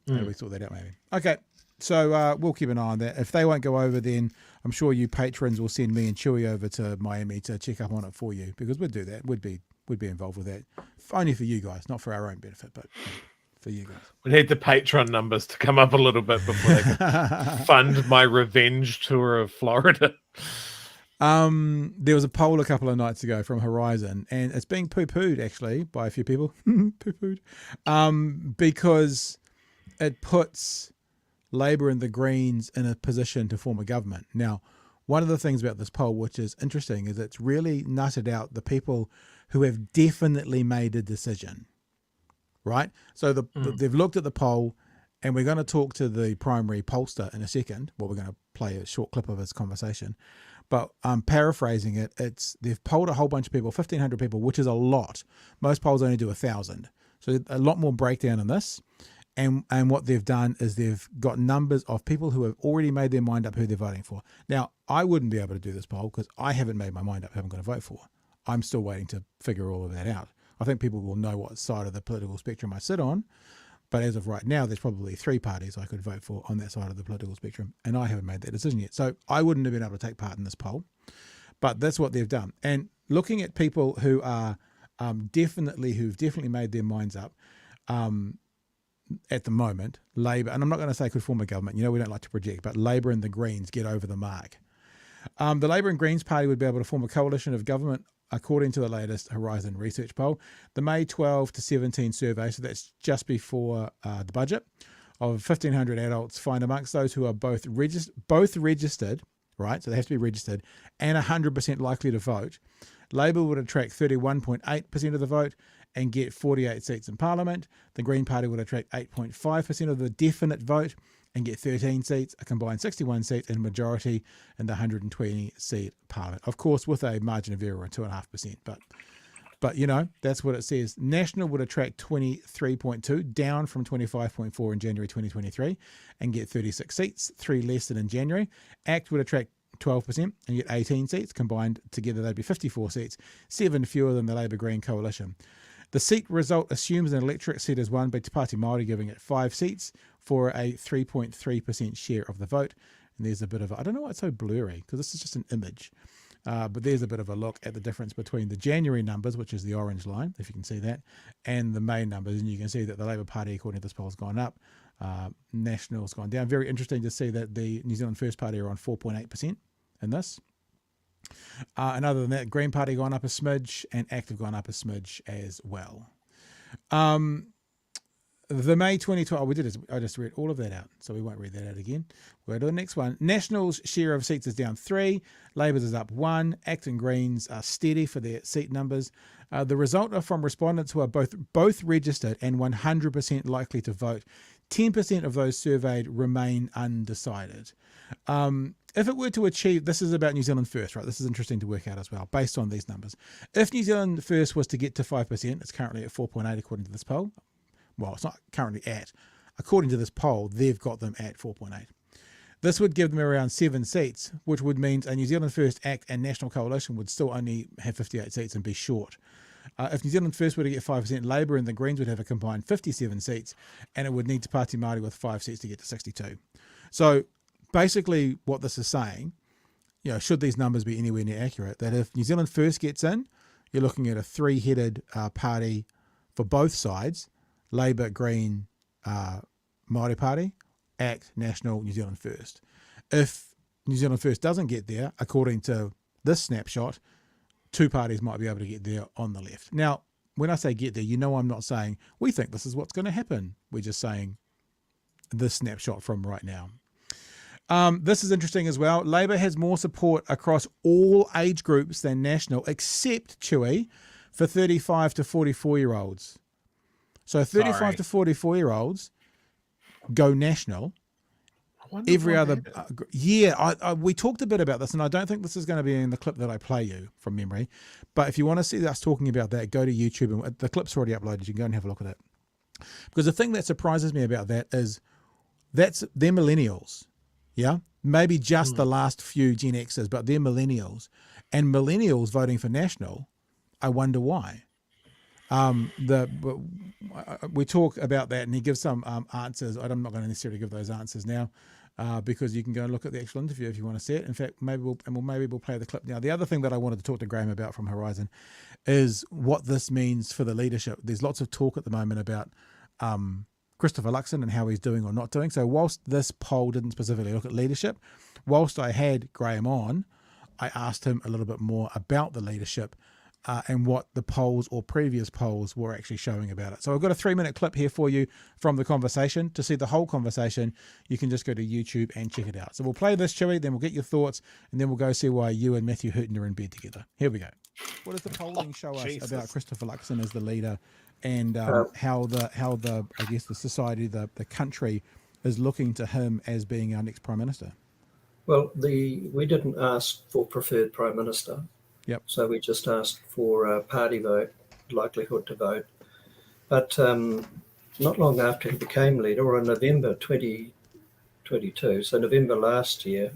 We sort that out maybe. Okay, so we'll keep an eye on that. If they won't go over, then I'm sure you patrons will send me and Chewie over to Miami to check up on it for you, because we'd do that. We'd be involved with that, only for you guys, not for our own benefit, but for you guys. We need the Patreon numbers to come up a little bit before they can fund my revenge tour of Florida. There was a poll a couple of nights ago from Horizon, and it's being poo-pooed actually by a few people. Poo-pooed. Because it puts Labour and the Greens in a position to form a government. Now, one of the things about this poll, which is interesting, is it's really nutted out the people who have definitely made a decision, right? So they've looked at the poll, and we're going to talk to the primary pollster in a second. Well, we're going to play a short clip of his conversation. But paraphrasing it, they've polled a whole bunch of people, 1,500 people, which is a lot. Most polls only do 1,000. So a lot more breakdown in this. And what they've done is they've got numbers of people who have already made their mind up who they're voting for. Now, I wouldn't be able to do this poll because I haven't made my mind up who I'm going to vote for. I'm still waiting to figure all of that out. I think people will know what side of the political spectrum I sit on. But as of right now, there's probably 3 parties I could vote for on that side of the political spectrum. And I haven't made that decision yet. So I wouldn't have been able to take part in this poll. But that's what they've done. And looking at people who are who've definitely made their minds up, at the moment, Labour, and I'm not going to say could form a government, we don't like to project, but Labour and the Greens get over the mark. The Labour and Greens party would be able to form a coalition of government according to the latest Horizon research poll. The May 12 to 17 survey, so that's just before the budget, of 1,500 adults find amongst those who are both registered, right, so they have to be registered, and 100% likely to vote, Labour would attract 31.8% of the vote and get 48 seats in Parliament. The Green Party would attract 8.5% of the definite vote and get 13 seats, a combined 61 seats, and a majority in the 120-seat Parliament. Of course, with a margin of error of 2.5%. But that's what it says. National would attract 23.2, down from 25.4 in January 2023, and get 36 seats, 3 less than in January. ACT would attract 12% and get 18 seats. Combined together, they'd be 54 seats, 7 fewer than the Labour Green coalition. The seat result assumes an electorate seat is won by Te Pāti Māori, giving it 5 seats for a 3.3% share of the vote. And there's a bit of I don't know why it's so blurry, because this is just an image. But there's a bit of a look at the difference between the January numbers, which is the orange line, if you can see that, and the May numbers. And you can see that the Labour Party, according to this poll, has gone up. National's gone down. Very interesting to see that the New Zealand First Party are on 4.8% in this. And other than that, Green Party gone up a smidge, and ACT have gone up a smidge as well. The May 2012, I just read all of that out, so we won't read that out again. We'll go to the next one. National's share of seats is down 3, Labour's is up 1, ACT and Greens are steady for their seat numbers. The result are from respondents who are both registered and 100% likely to vote. 10% of those surveyed remain undecided. If it were to achieve, this is about New Zealand First, right? This is interesting to work out as well, based on these numbers. If New Zealand First was to get to 5%, it's currently at 4.8 according to this poll. Well, it's not currently at. According to this poll, they've got them at 4.8. This would give them around 7 seats, which would mean a New Zealand First Act and National Coalition would still only have 58 seats and be short. If New Zealand First were to get 5%, Labour and the Greens would have a combined 57 seats, and it would need Te Pāti Māori with 5 seats to get to 62. So basically what this is saying, should these numbers be anywhere near accurate, that if New Zealand First gets in, you're looking at a 3-headed party for both sides, Labour, Green, Māori Party, Act, National, New Zealand First. If New Zealand First doesn't get there, according to this snapshot, 2 parties might be able to get there on the left. Now, when I say get there, I'm not saying we think this is what's going to happen. We're just saying this snapshot from right now. This is interesting as well. Labour has more support across all age groups than National, except Chewie, for 35 to 44-year-olds. So 35 to 44-year-olds go National. Every other we talked a bit about this, and I don't think this is going to be in the clip that I play you from memory, but if you want to see us talking about that, go to YouTube, and the clip's already uploaded. You can go and have a look at it, because the thing that surprises me about that is they're millennials, maybe just the last few Gen Xers, but they're millennials, and millennials voting for National, I wonder why. We talk about that, and he gives some answers. I'm not going to necessarily give those answers now, because you can go and look at the actual interview if you want to see it. In fact, maybe we'll play the clip now. The other thing that I wanted to talk to Graham about from Horizon is what this means for the leadership. There's lots of talk at the moment about Christopher Luxon and how he's doing or not doing. So whilst this poll didn't specifically look at leadership, whilst I had Graham on, I asked him a little bit more about the leadership and what the polls or previous polls were actually showing about it. So I've got a 3-minute clip here for you from the conversation. To see the whole conversation, you can just go to YouTube and check it out. So we'll play this, Chewie, then we'll get your thoughts, and then we'll go see why you and Matthew Hooton are in bed together. Here we go. What does the polling show us about Christopher Luxon as the leader, and how the I guess the society, the country, is looking to him as being our next Prime Minister? Well, we didn't ask for preferred Prime Minister. Yep. So we just asked for a party vote, likelihood to vote. But not long after he became leader, or in November 2022, so November last year,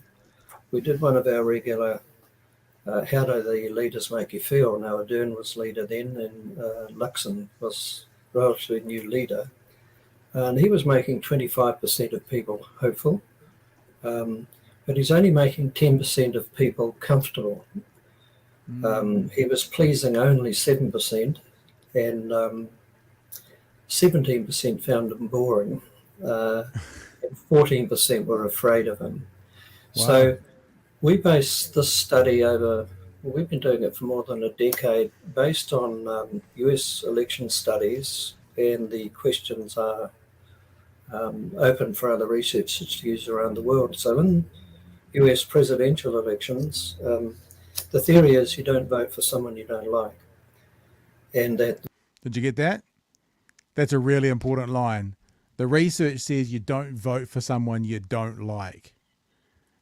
we did one of our regular how do the leaders make you feel? Now, Ardern was leader then, and Luxon was relatively new leader. And he was making 25% of people hopeful, but he's only making 10% of people comfortable. He was pleasing only 7%, and 17% found him boring, and 14% were afraid of him. Wow. So we based this study over, we've been doing it for more than a decade, based on US election studies, and the questions are open for other research institutes around the world. So in US presidential elections, the theory is you don't vote for someone you don't like. And that. Did you get that? That's a really important line. The research says you don't vote for someone you don't like.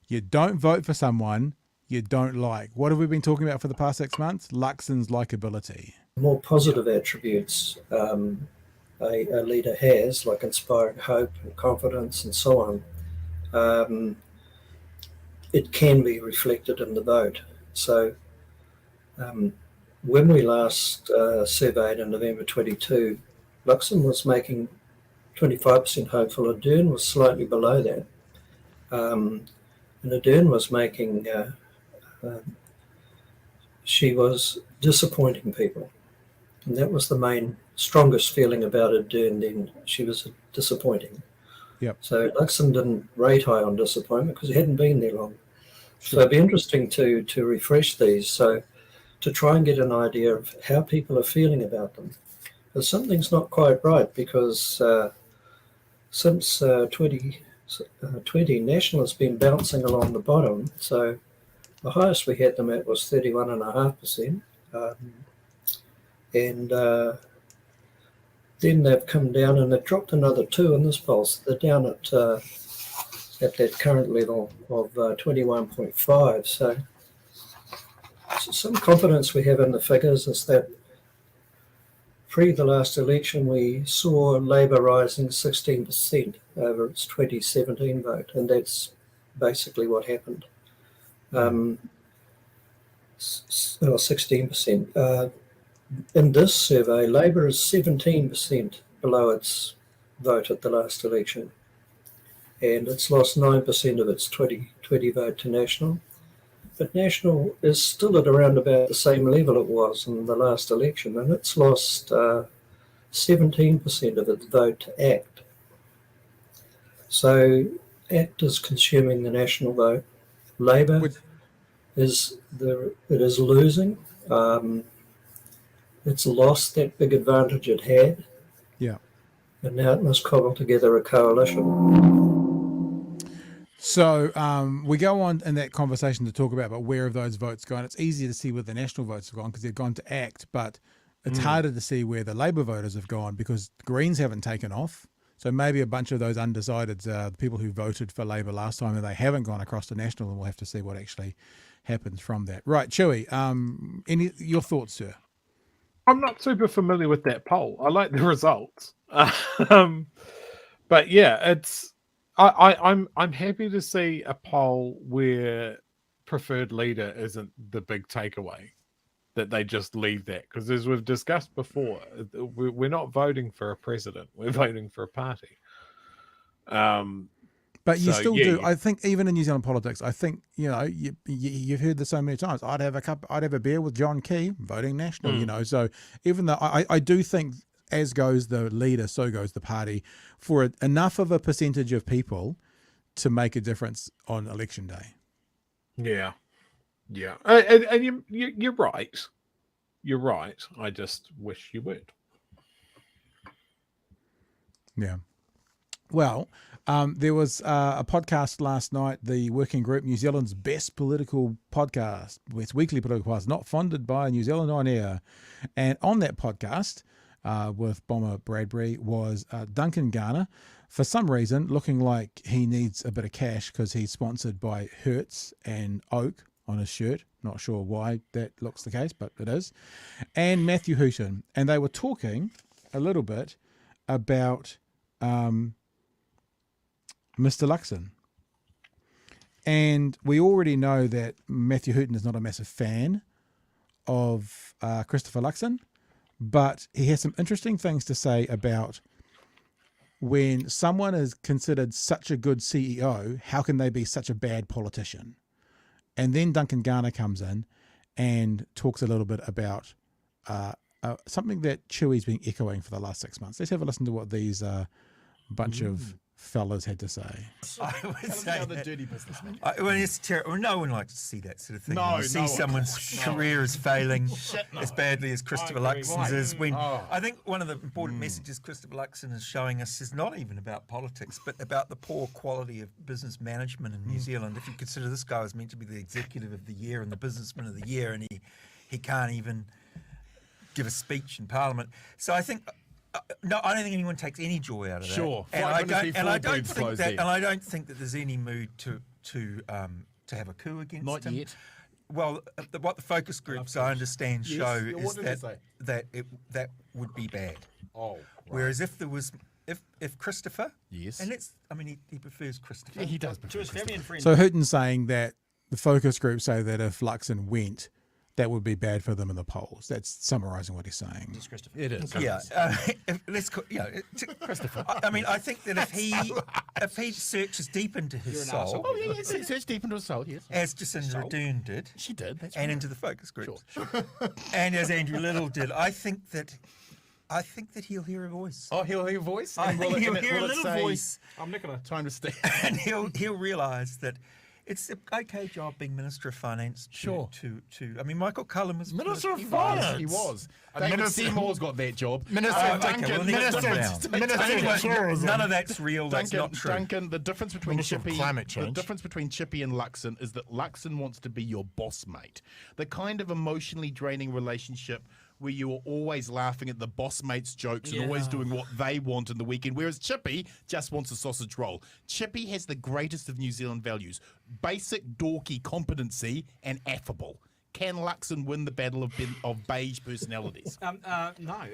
You don't vote for someone you don't like. What have we been talking about for the past 6 months? Luxon's likability. More positive attributes a leader has, like inspiring hope and confidence and so on, it can be reflected in the vote. So when we last surveyed in November 22, Luxon was making 25% hopeful. Ardern was slightly below that. And Ardern was making, she was disappointing people. And that was the main, strongest feeling about Ardern then. She was disappointing. Yep. So Luxon didn't rate high on disappointment because he hadn't been there long. Sure. So it'd be interesting to refresh these, so to try and get an idea of how people are feeling about them. But something's not quite right, because since 2020, National has been bouncing along the bottom. So the highest we had them at was 31.5%, and then they've come down and they've dropped another 2 in this poll. So they're down at that current level of 21.5. So some confidence we have in the figures is that pre the last election, we saw Labor rising 16% over its 2017 vote, and that's basically what happened. 16%. In this survey, Labor is 17% below its vote at the last election, and it's lost 9% of its 2020 vote to National. But National is still at around about the same level it was in the last election, and it's lost 17% of its vote to ACT. So ACT is consuming the National vote. Labor is losing. It's lost that big advantage it had. Yeah. And now it must cobble together a coalition. So we go on in that conversation to talk about where have those votes gone. It's easier to see where the National votes have gone because they've gone to ACT, but it's harder to see where the Labor voters have gone because Greens haven't taken off. So maybe a bunch of those undecideds, the people who voted for Labor last time, and they haven't gone across to National, and we'll have to see what actually happens from that. Right, Chewie, your thoughts, sir? I'm not super familiar with that poll. I like the results, but yeah, I'm happy to see a poll where preferred leader isn't the big takeaway, that they just leave that, because as we've discussed before, we're not voting for a president, we're voting for a party. But you still do. I think even in New Zealand politics, I think you've heard this so many times. I'd have a beer with John Key, voting National. So even though I do think, as goes the leader, so goes the party, for enough of a percentage of people to make a difference on election day. Yeah, and you're right. You're right. I just wish you would. Yeah. Well, there was a podcast last night, the Working Group, New Zealand's best political podcast, its weekly political podcast, not funded by New Zealand On Air. And on that podcast with Bomber Bradbury was Duncan Garner, for some reason looking like he needs a bit of cash because he's sponsored by Hertz and Oak on his shirt. Not sure why that looks the case, but it is. And Matthew Hooton. And they were talking a little bit about Mr. Luxon. And we already know that Matthew Hooton is not a massive fan of Christopher Luxon, but he has some interesting things to say about when someone is considered such a good CEO, how can they be such a bad politician? And then Duncan Garner comes in and talks a little bit about something that Chewie's been echoing for the last 6 months. Let's have a listen to what these bunch of fellas had to say. I would say the dirty businessman. It's terrible. No one likes to see that sort of thing. No, you see someone's career is failing as badly as Christopher Luxon's is. When I think one of the important messages Christopher Luxon is showing us is not even about politics, but about the poor quality of business management in New Zealand. If you consider this guy was meant to be the executive of the year and the businessman of the year, and he can't even give a speech in Parliament. So I think. No, I don't think anyone takes any joy out of that. Sure, and I don't think that there's any mood to have a coup against Not him. yet. Well, what the focus groups I understand show is that would be bad. Oh, right. Whereas if there was if Christopher, yes, and he prefers Christopher. Yeah, he does prefer his family and friends. So Hooton's saying that the focus groups say that if Luxon went, that would be bad for them in the polls. That's summarising what he's saying. It's Christopher. It is. Yeah. Christopher. I mean, I think that if he searches deep into his soul. Oh, yeah, he searched deep into his soul, yes. As Jacinda Ardern did. She did, that's and right. into the focus groups. Sure. And as Andrew Little did. I think that he'll hear a voice. Oh, he'll hear a voice? I think he'll hear a little voice. I'm not going to time to stay. And he'll realise that it's an okay job being Minister of Finance. Sure. I mean, Michael Cullen was Minister of Finance. He was. David Seymour's got that job. Minister Duncan. None of that's real. That's not true. Duncan, the difference between Chippy and Luxon is that Luxon wants to be your boss mate. The kind of emotionally draining relationship where you are always laughing at the boss mates jokes and always doing what they want in the weekend, whereas Chippy just wants a sausage roll. Chippy has the greatest of New Zealand values: basic dorky competency and affable. Can Luxon win the battle of beige personalities? No.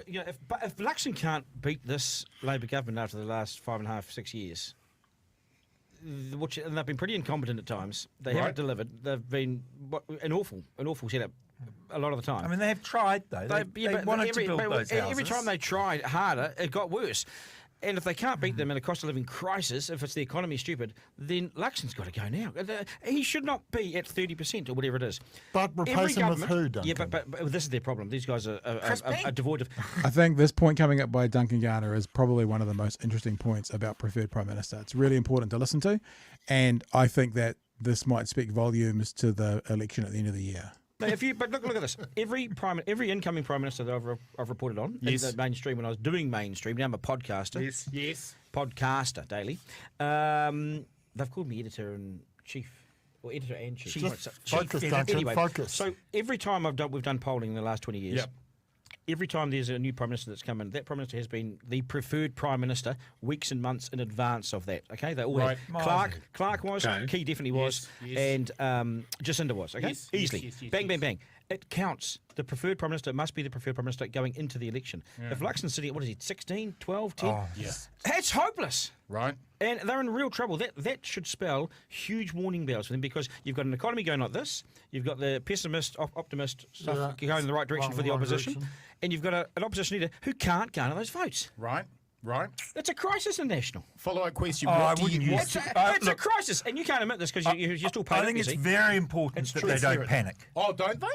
If Luxon can't beat this Labor government after the last 5.5, 6 years, and they've been pretty incompetent at times. They haven't delivered. They've been an awful setup a lot of the time. I mean, they have tried, though. They wanted to build those houses. Every time they tried harder, it got worse. And if they can't beat them in a cost of living crisis, if it's the economy stupid, then Luxon's got to go now. He should not be at 30% or whatever it is. But replace him with who, Duncan? Yeah, but this is their problem. These guys are devoid of... I think this point coming up by Duncan Garner is probably one of the most interesting points about preferred Prime Minister. It's really important to listen to, and I think that this might speak volumes to the election at the end of the year. But look at this. Every incoming Prime Minister that I've reported on in the mainstream when I was doing mainstream, now I'm a podcaster. Yes. Podcaster daily. They've called me editor and chief. Or editor and chief. Focus, Duncan, anyway, focus. So every time we've done polling in the last 20 years, every time there's a new Prime Minister that's come in, that Prime Minister has been the preferred Prime Minister weeks and months in advance of that. Okay, they all have. Clark was, Key definitely was, and Jacinda was. Okay, easily. Bang, bang, bang. It counts. The preferred Prime Minister must be the preferred Prime Minister going into the election. If Luxon's sitting at, what is he, 16, 12, 10? Oh, that's hopeless. Right. And they're in real trouble. That should spell huge warning bells for them, because you've got an economy going like this, you've got the pessimist, optimist stuff going in the right direction for the opposition, and you've got an opposition leader who can't garner those votes. Right. It's a crisis in National. Follow-up question. It's a crisis, and you can't admit this because you're still paying. I think it's very important that they don't panic. Oh, don't they?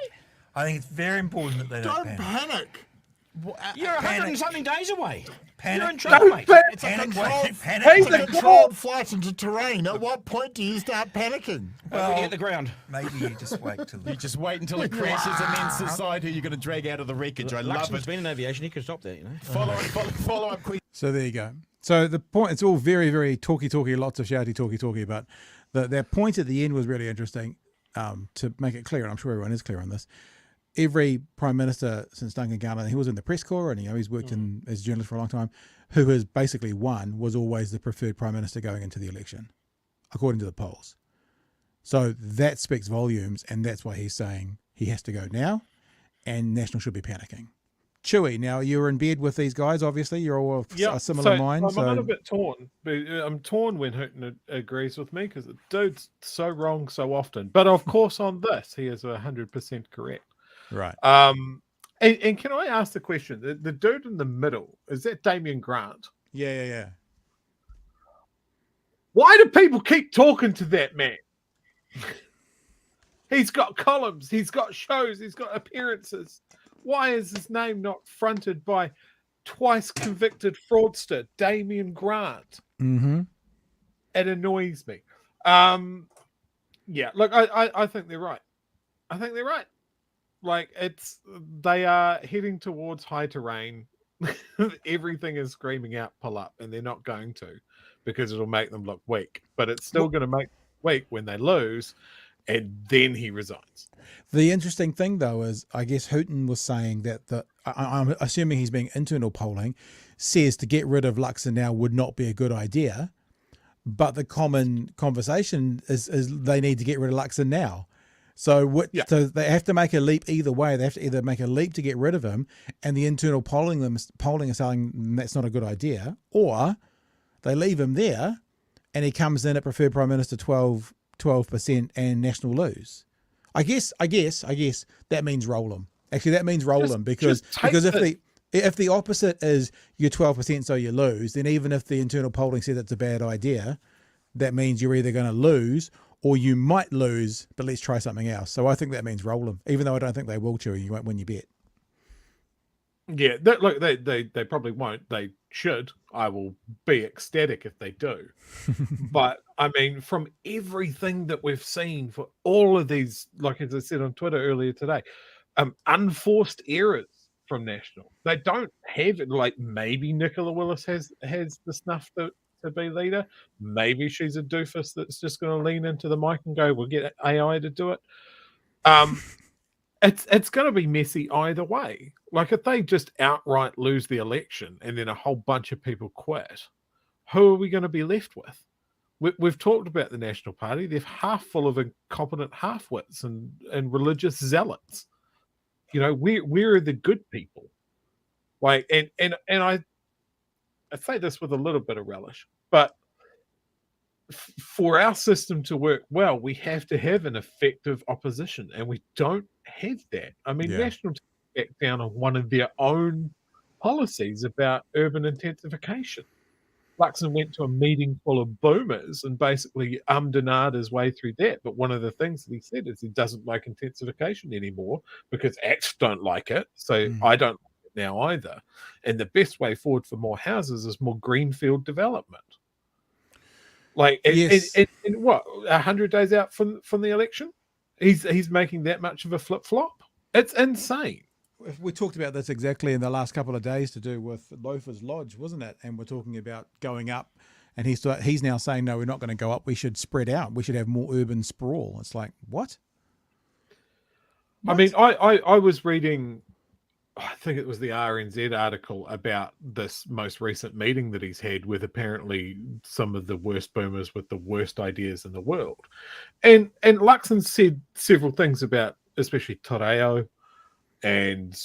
I think it's very important that they don't panic. Don't panic. You're 100 and something days away. Panic. You're in trouble, mate. It's a controlled flight into terrain. At what point do you start panicking? Well, hit the ground. Maybe you just wait till you just wait until it crashes and then decide who you're going to drag out of the wreckage. I love it. Luxon's been in aviation. He could stop that, you know. Follow-up question. So there you go. So the point, it's all very, very talky, lots of shouty, talky, but their point at the end was really interesting to make it clear, and I'm sure everyone is clear on this. Every Prime Minister since Duncan Garner, he was in the press corps and he's worked as a journalist for a long time, who has basically won, was always the preferred Prime Minister going into the election, according to the polls. So that speaks volumes, and that's why he's saying he has to go now, and National should be panicking. Chewie, now you're in bed with these guys, obviously. You're all of a similar mind. I'm a little bit torn. But I'm torn when Hooton agrees with me, because the dude's so wrong so often. But of course, on this, he is 100% correct. Right. And can I ask the question? The dude in the middle, is that Damien Grant? Yeah. Why do people keep talking to that man? He's got columns, he's got shows, he's got appearances. Why is his name not fronted by twice convicted fraudster Damien Grant? Mm-hmm. It annoys me. Look, I think they're right. Like, they are heading towards high terrain. Everything is screaming out, pull up, and they're not going to, because it'll make them look weak. But it's still going to make them weak when they lose, and then he resigns. The interesting thing, though, is I guess Hooton was saying that I'm assuming he's being internal polling, says to get rid of Luxon now would not be a good idea, but the common conversation is they need to get rid of Luxon now. So so they have to make a leap either way. They have to either make a leap to get rid of him, and the internal polling is saying that's not a good idea, or they leave him there, and he comes in at preferred Prime Minister 12%, and National lose. I guess that means roll him. Actually, that means roll him because if the opposite is you're 12%, so you lose, then even if the internal polling said it's a bad idea, that means you're either going to lose or you might lose, but let's try something else. So I think that means roll them, even though I don't think they will, Chewie. You won't win your bet. Yeah, look, they probably won't. They should. I will be ecstatic if they do. But, I mean, from everything that we've seen for all of these, like as I said on Twitter earlier today, unforced errors from National. They don't have it. Like, maybe Nicola Willis has the snuff to be leader. Maybe she's a doofus that's just going to lean into the mic and go, we'll get AI to do it. it's going to be messy either way. Like if they just outright lose the election and then a whole bunch of people quit, who are we going to be left with? We've talked about the National Party. They're half full of incompetent half-wits and religious zealots. You know, where are the good people? Like, and I say this with a little bit of relish, but for our system to work well, we have to have an effective opposition, and we don't have that. I mean, National back down on one of their own policies about urban intensification. Luxon went to a meeting full of boomers and basically and ahed his way through that. But one of the things that he said is he doesn't like intensification anymore because ACTs don't like it. So I don't like it now either. And the best way forward for more houses is more greenfield development. Like, and what, 100 days out from the election, he's making that much of a flip flop. It's insane. We talked about this exactly in the last couple of days to do with Loafers Lodge, wasn't it? And we're talking about going up, and he's now saying, no, we're not going to go up. We should spread out. We should have more urban sprawl. It's like, what? I mean, I was reading, I think it was the RNZ article about this most recent meeting that he's had with apparently some of the worst boomers with the worst ideas in the world. And Luxon said several things about, especially Toreo, and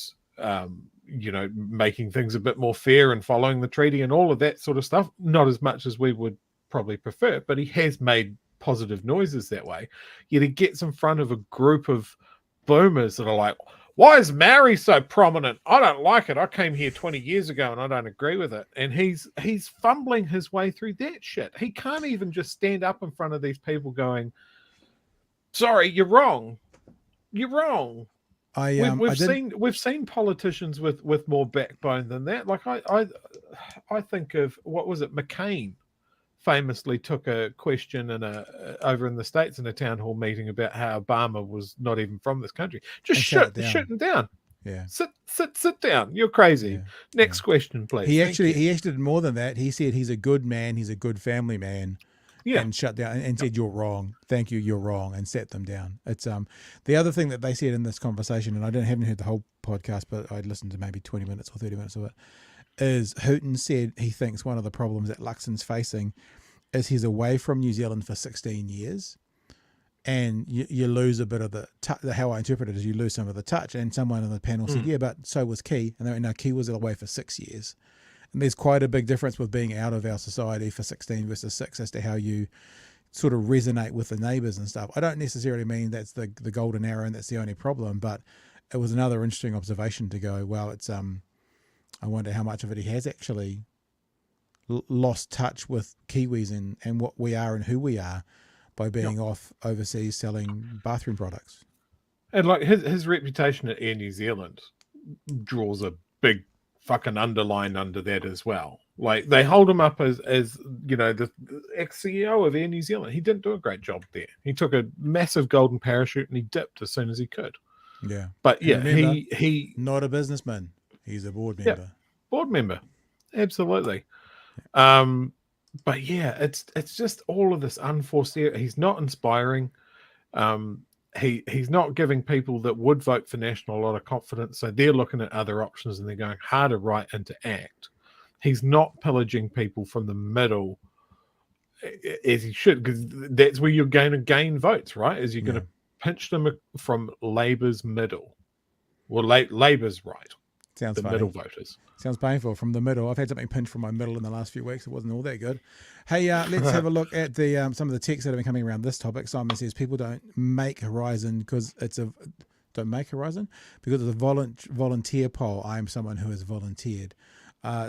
you know, making things a bit more fair and following the treaty and all of that sort of stuff. Not as much as we would probably prefer, but he has made positive noises that way. Yet he gets in front of a group of boomers that are like, why is Maori so prominent? I don't like it. I came here 20 years ago and I don't agree with it. And he's fumbling his way through that shit. He can't even just stand up in front of these people sorry, you're wrong. You're wrong. We've seen politicians with more backbone than that. Like I think of, what was it? McCain famously took a question over in the States in a town hall meeting about how Obama was not even from this country. Just shutting down. Yeah. Sit down. You're crazy. Yeah. Next question, please. He actually did more than that. He said he's a good man. He's a good family man. Yeah. And shut down and said, you're wrong. Thank you. You're wrong. And sat them down. It's the other thing that they said in this conversation, and I haven't heard the whole podcast, but I'd listened to maybe 20 minutes or 30 minutes of it, is Hooton said he thinks one of the problems that Luxon's facing is he's away from New Zealand for 16 years. And you lose a bit of how I interpret it is you lose some of the touch. And someone on the panel said, yeah, but so was Key. And they went, no, Key was away for 6 years. And there's quite a big difference with being out of our society for 16 versus 6 as to how you sort of resonate with the neighbours and stuff. I don't necessarily mean that's the golden arrow and that's the only problem, but it was another interesting observation to go, well, it's I wonder how much of it he has actually lost touch with Kiwis and what we are and who we are by being off overseas selling bathroom products. And like his reputation at Air New Zealand draws a big fucking underline under that as well. Like they hold him up as you know, the ex-CEO of Air New Zealand. He didn't do a great job there. He took a massive golden parachute and he dipped as soon as he could. Yeah. But yeah, remember, he not a businessman. He's a board member. Yeah, board member. Absolutely. But yeah, it's just all of this unforced. He's not inspiring. He's not giving people that would vote for National a lot of confidence. So they're looking at other options and they're going harder right into ACT. He's not pillaging people from the middle as he should, because that's where you're going to gain votes, right? Is you're going to pinch them from Labour's middle. Well, Labour's right. Sounds the funny. Middle voters. Sounds painful from the middle. I've had something pinched from my middle in the last few weeks. It wasn't all that good. Hey, let's have a look at the some of the texts that have been coming around this topic. Simon says people don't make Horizon because it's a volunteer poll. I am someone who has volunteered.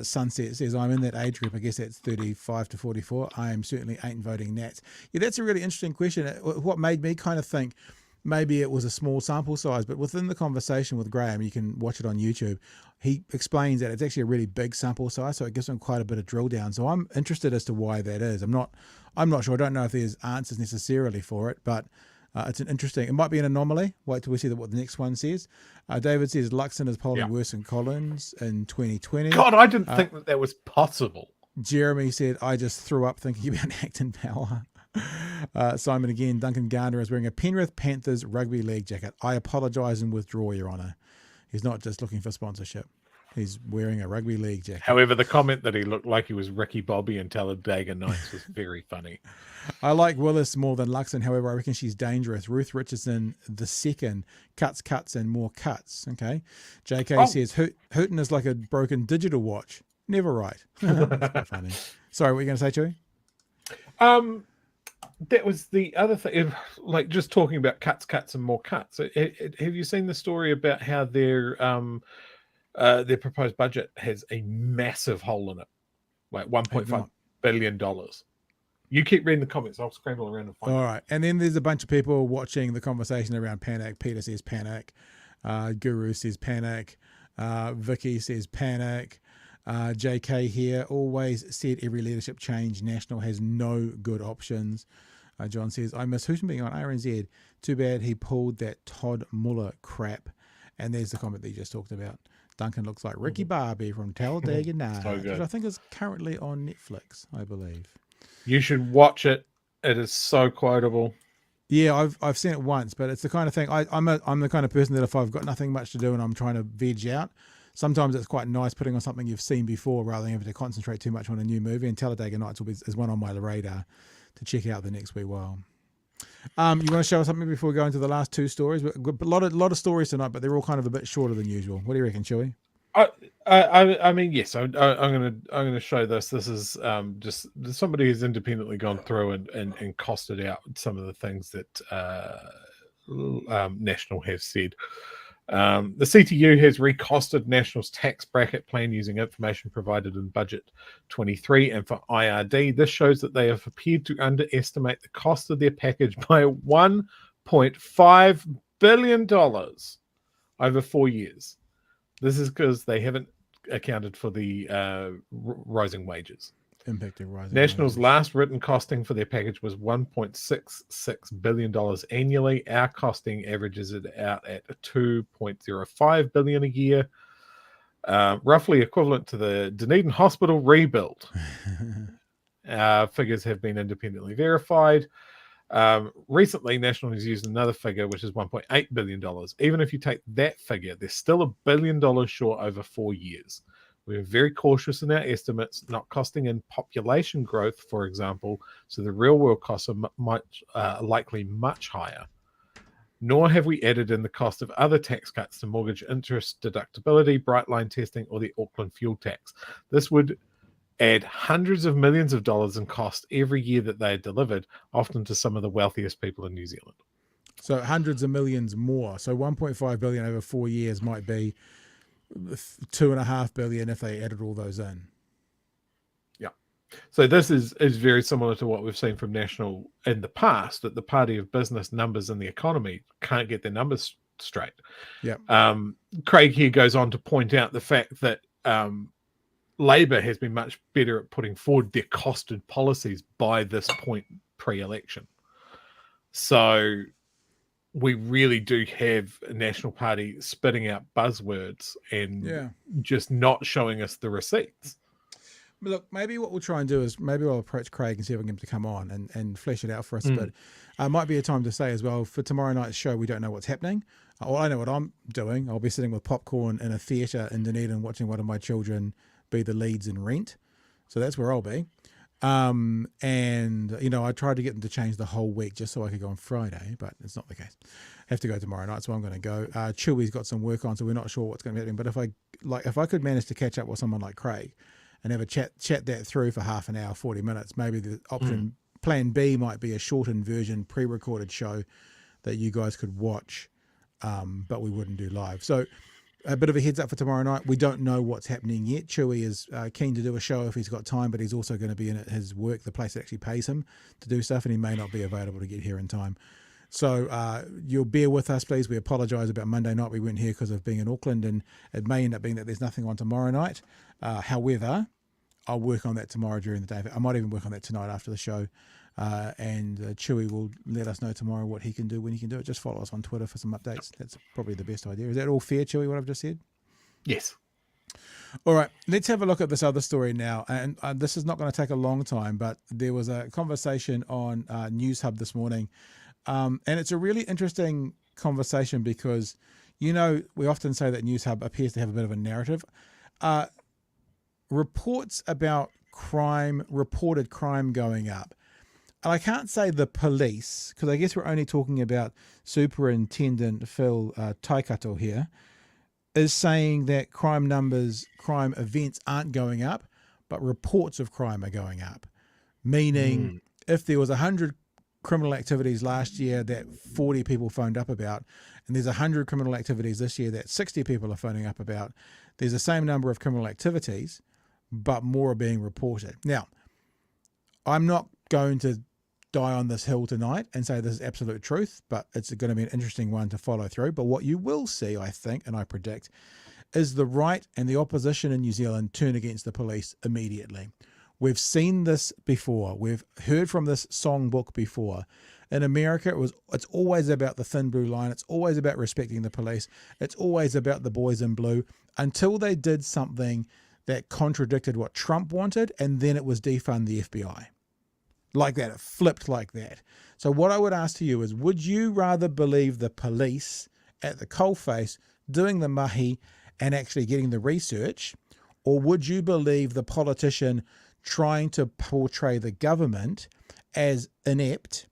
Sunset says I'm in that age group. I guess that's 35 to 44. I am certainly ain't voting Nats. Yeah, that's a really interesting question. What made me kind of think maybe it was a small sample size, but within the conversation with Graham, you can watch it on YouTube. He explains that it's actually a really big sample size, so it gives him quite a bit of drill down. So I'm interested as to why that is. I'm not sure. I don't know if there's answers necessarily for it, but it's an interesting. It might be an anomaly. Wait till we see what the next one says. David says Luxon is polling worse than Collins in 2020. God, I didn't think that was possible. Jeremy said I just threw up thinking about ACT in power. Simon again, Duncan Garner is wearing a Penrith Panthers rugby league jacket. I apologise and withdraw, Your Honour. He's not just looking for sponsorship. He's wearing a rugby league jacket. However, the comment that he looked like he was Ricky Bobby in Talladega Nights was very funny. I like Willis more than Luxon. However, I reckon she's dangerous. Ruth Richardson, the second, cuts, and more cuts. Okay. JK says, Hooton is like a broken digital watch. Never right. That's quite funny. Sorry, what were you going to say, Chewie? That was the other thing, like just talking about cuts, and more cuts. Have you seen the story about how their proposed budget has a massive hole in it, like $1.5 billion? You keep reading the comments. I'll scramble around and find All right. And then there's a bunch of people watching the conversation around panic. Peter says panic. Guru says panic. Vicky says panic. JK here always said every leadership change. National has no good options. John says, I miss Hooton being on RNZ. Too bad he pulled that Todd Muller crap. And there's the comment that you just talked about. Duncan looks like Ricky Barbie from Talladega Nights, which I think is currently on Netflix, I believe. You should watch it. It is so quotable. Yeah, I've seen it once, but it's the kind of thing. I'm the kind of person that if I've got nothing much to do and I'm trying to veg out, sometimes it's quite nice putting on something you've seen before rather than having to concentrate too much on a new movie. And Talladega Nights is one on my radar to check out the next wee while. You want to show us something before we go into the last two stories? We've got a lot of stories tonight, but they're all kind of a bit shorter than usual. What do you reckon, Chewie? I mean, yes. I'm gonna show this. This is just somebody who's independently gone through and costed out some of the things that National have said. The CTU has recosted National's tax bracket plan using information provided in Budget 23 and for IRD. This shows that they have appeared to underestimate the cost of their package by $1.5 billion over 4 years. This is because they haven't accounted for the rising wages. Impacting rising National's wages. last written costing for their package was $1.66 billion annually. Our costing averages it out at $2.05 billion a year, roughly equivalent to the Dunedin Hospital rebuild. Figures have been independently verified. Recently, National has used another figure, which is $1.8 billion. Even if you take that figure, they're still $1 billion short over 4 years. We're very cautious in our estimates, not costing in population growth, for example, so the real world costs are likely much higher. Nor have we added in the cost of other tax cuts to mortgage interest deductibility, bright line testing, or the Auckland fuel tax. This would add hundreds of millions of dollars in cost every year that they are delivered, often to some of the wealthiest people in New Zealand. So hundreds of millions more. So 1.5 billion over 4 years might be 2.5 billion if they added all those in. Yeah. So this is very similar to what we've seen from National in the past, that the party of business, numbers, and the economy can't get their numbers straight. Yeah. Craig here goes on to point out the fact that Labor has been much better at putting forward their costed policies by this point pre-election. So we really do have a National Party spitting out buzzwords and just not showing us the receipts. Look, maybe what we'll try and do is maybe I'll approach Craig and see if I can get him to come on and flesh it out for us. But might be a time to say as well, for tomorrow night's show, we don't know what's happening. Well, I know what I'm doing. I'll be sitting with popcorn in a theatre in Dunedin watching one of my children be the leads in Rent. So that's where I'll be. And, you know, I tried to get them to change the whole week just so I could go on Friday, but it's not the case. I have to go tomorrow night, so I'm going to go. Chewie's got some work on, so we're not sure what's going to be happening. But if I could manage to catch up with someone like Craig and have a chat that through for half an hour, 40 minutes, maybe the option plan B might be a shortened version, pre-recorded show that you guys could watch, but we wouldn't do live. So a bit of a heads up for tomorrow night. We don't know what's happening yet. Chewie is keen to do a show if he's got time, but he's also going to be in his work, the place that actually pays him to do stuff, and he may not be available to get here in time. So you'll bear with us, please. We apologise about Monday night. We weren't here because of being in Auckland, and it may end up being that there's nothing on tomorrow night. However, I'll work on that tomorrow during the day. I might even work on that tonight after the show. And Chewie will let us know tomorrow what he can do when he can do it. Just follow us on Twitter for some updates. That's probably the best idea. Is that all fair, Chewie, what I've just said? Yes. All right, let's have a look at this other story now. And this is not going to take a long time, but there was a conversation on News Hub this morning. And it's a really interesting conversation because, you know, we often say that News Hub appears to have a bit of a narrative. Reports about crime, reported crime going up. And I can't say the police, because I guess we're only talking about Superintendent Phil Taikato here, is saying that crime numbers, crime events aren't going up, but reports of crime are going up. Meaning, if there was 100 criminal activities last year that 40 people phoned up about, and there's 100 criminal activities this year that 60 people are phoning up about, there's the same number of criminal activities, but more are being reported. Now, I'm not going to die on this hill tonight and say this is absolute truth, but it's going to be an interesting one to follow through. But what you will see, I think, and I predict, is the right and the opposition in New Zealand turn against the police immediately. We've seen this before. We've heard from this songbook before. In America, it's always about the thin blue line. It's always about respecting the police. It's always about the boys in blue, until they did something that contradicted what Trump wanted, and then it was defund the FBI. Like that, it flipped like that. So what I would ask to you is, would you rather believe the police at the coalface doing the mahi and actually getting the research, or would you believe the politician trying to portray the government as inept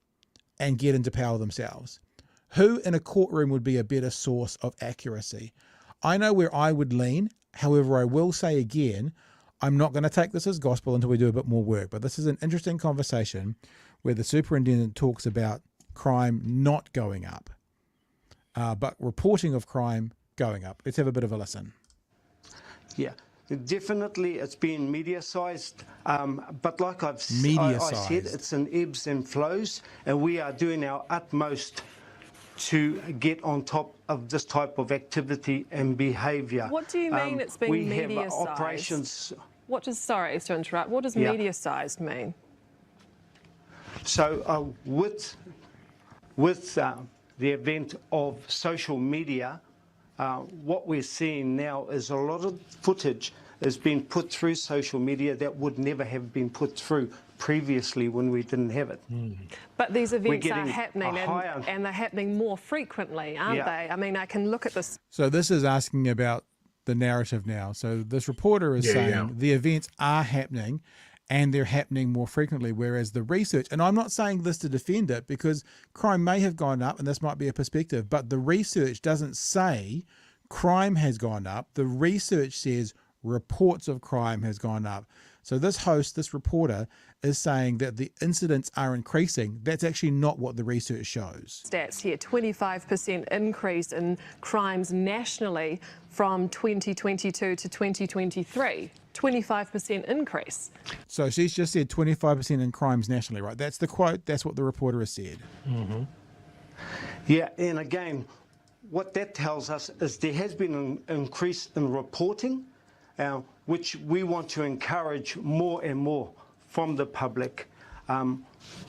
and get into power themselves? Who in a courtroom would be a better source of accuracy? I know where I would lean. However, I will say again, I'm not going to take this as gospel until we do a bit more work, but this is an interesting conversation where the superintendent talks about crime not going up, but reporting of crime going up. Let's have a bit of a listen. Yeah, definitely it's been media-sized, but like I said, it's in ebbs and flows, and we are doing our utmost to get on top of this type of activity and behaviour. What do you mean it's been media-sized? We have operations. Sorry to interrupt, what does media-sized mean? So with the event of social media, what we're seeing now is a lot of footage is being put through social media that would never have been put through previously when we didn't have it. But these events are happening and they're happening more frequently, aren't they? I mean, I can look at this. So this is asking about the narrative now. So this reporter is saying the events are happening and they're happening more frequently, whereas the research, and I'm not saying this to defend it because crime may have gone up and this might be a perspective, but the research doesn't say crime has gone up. The research says reports of crime has gone up. So this reporter is saying that the incidents are increasing. That's actually not what the research shows. Stats here, 25% increase in crimes nationally from 2022 to 2023. 25% increase. So she's just said 25% in crimes nationally, right? That's the quote. That's what the reporter has said. Yeah, and again, what that tells us is there has been an increase in reporting, which we want to encourage more and more from the public.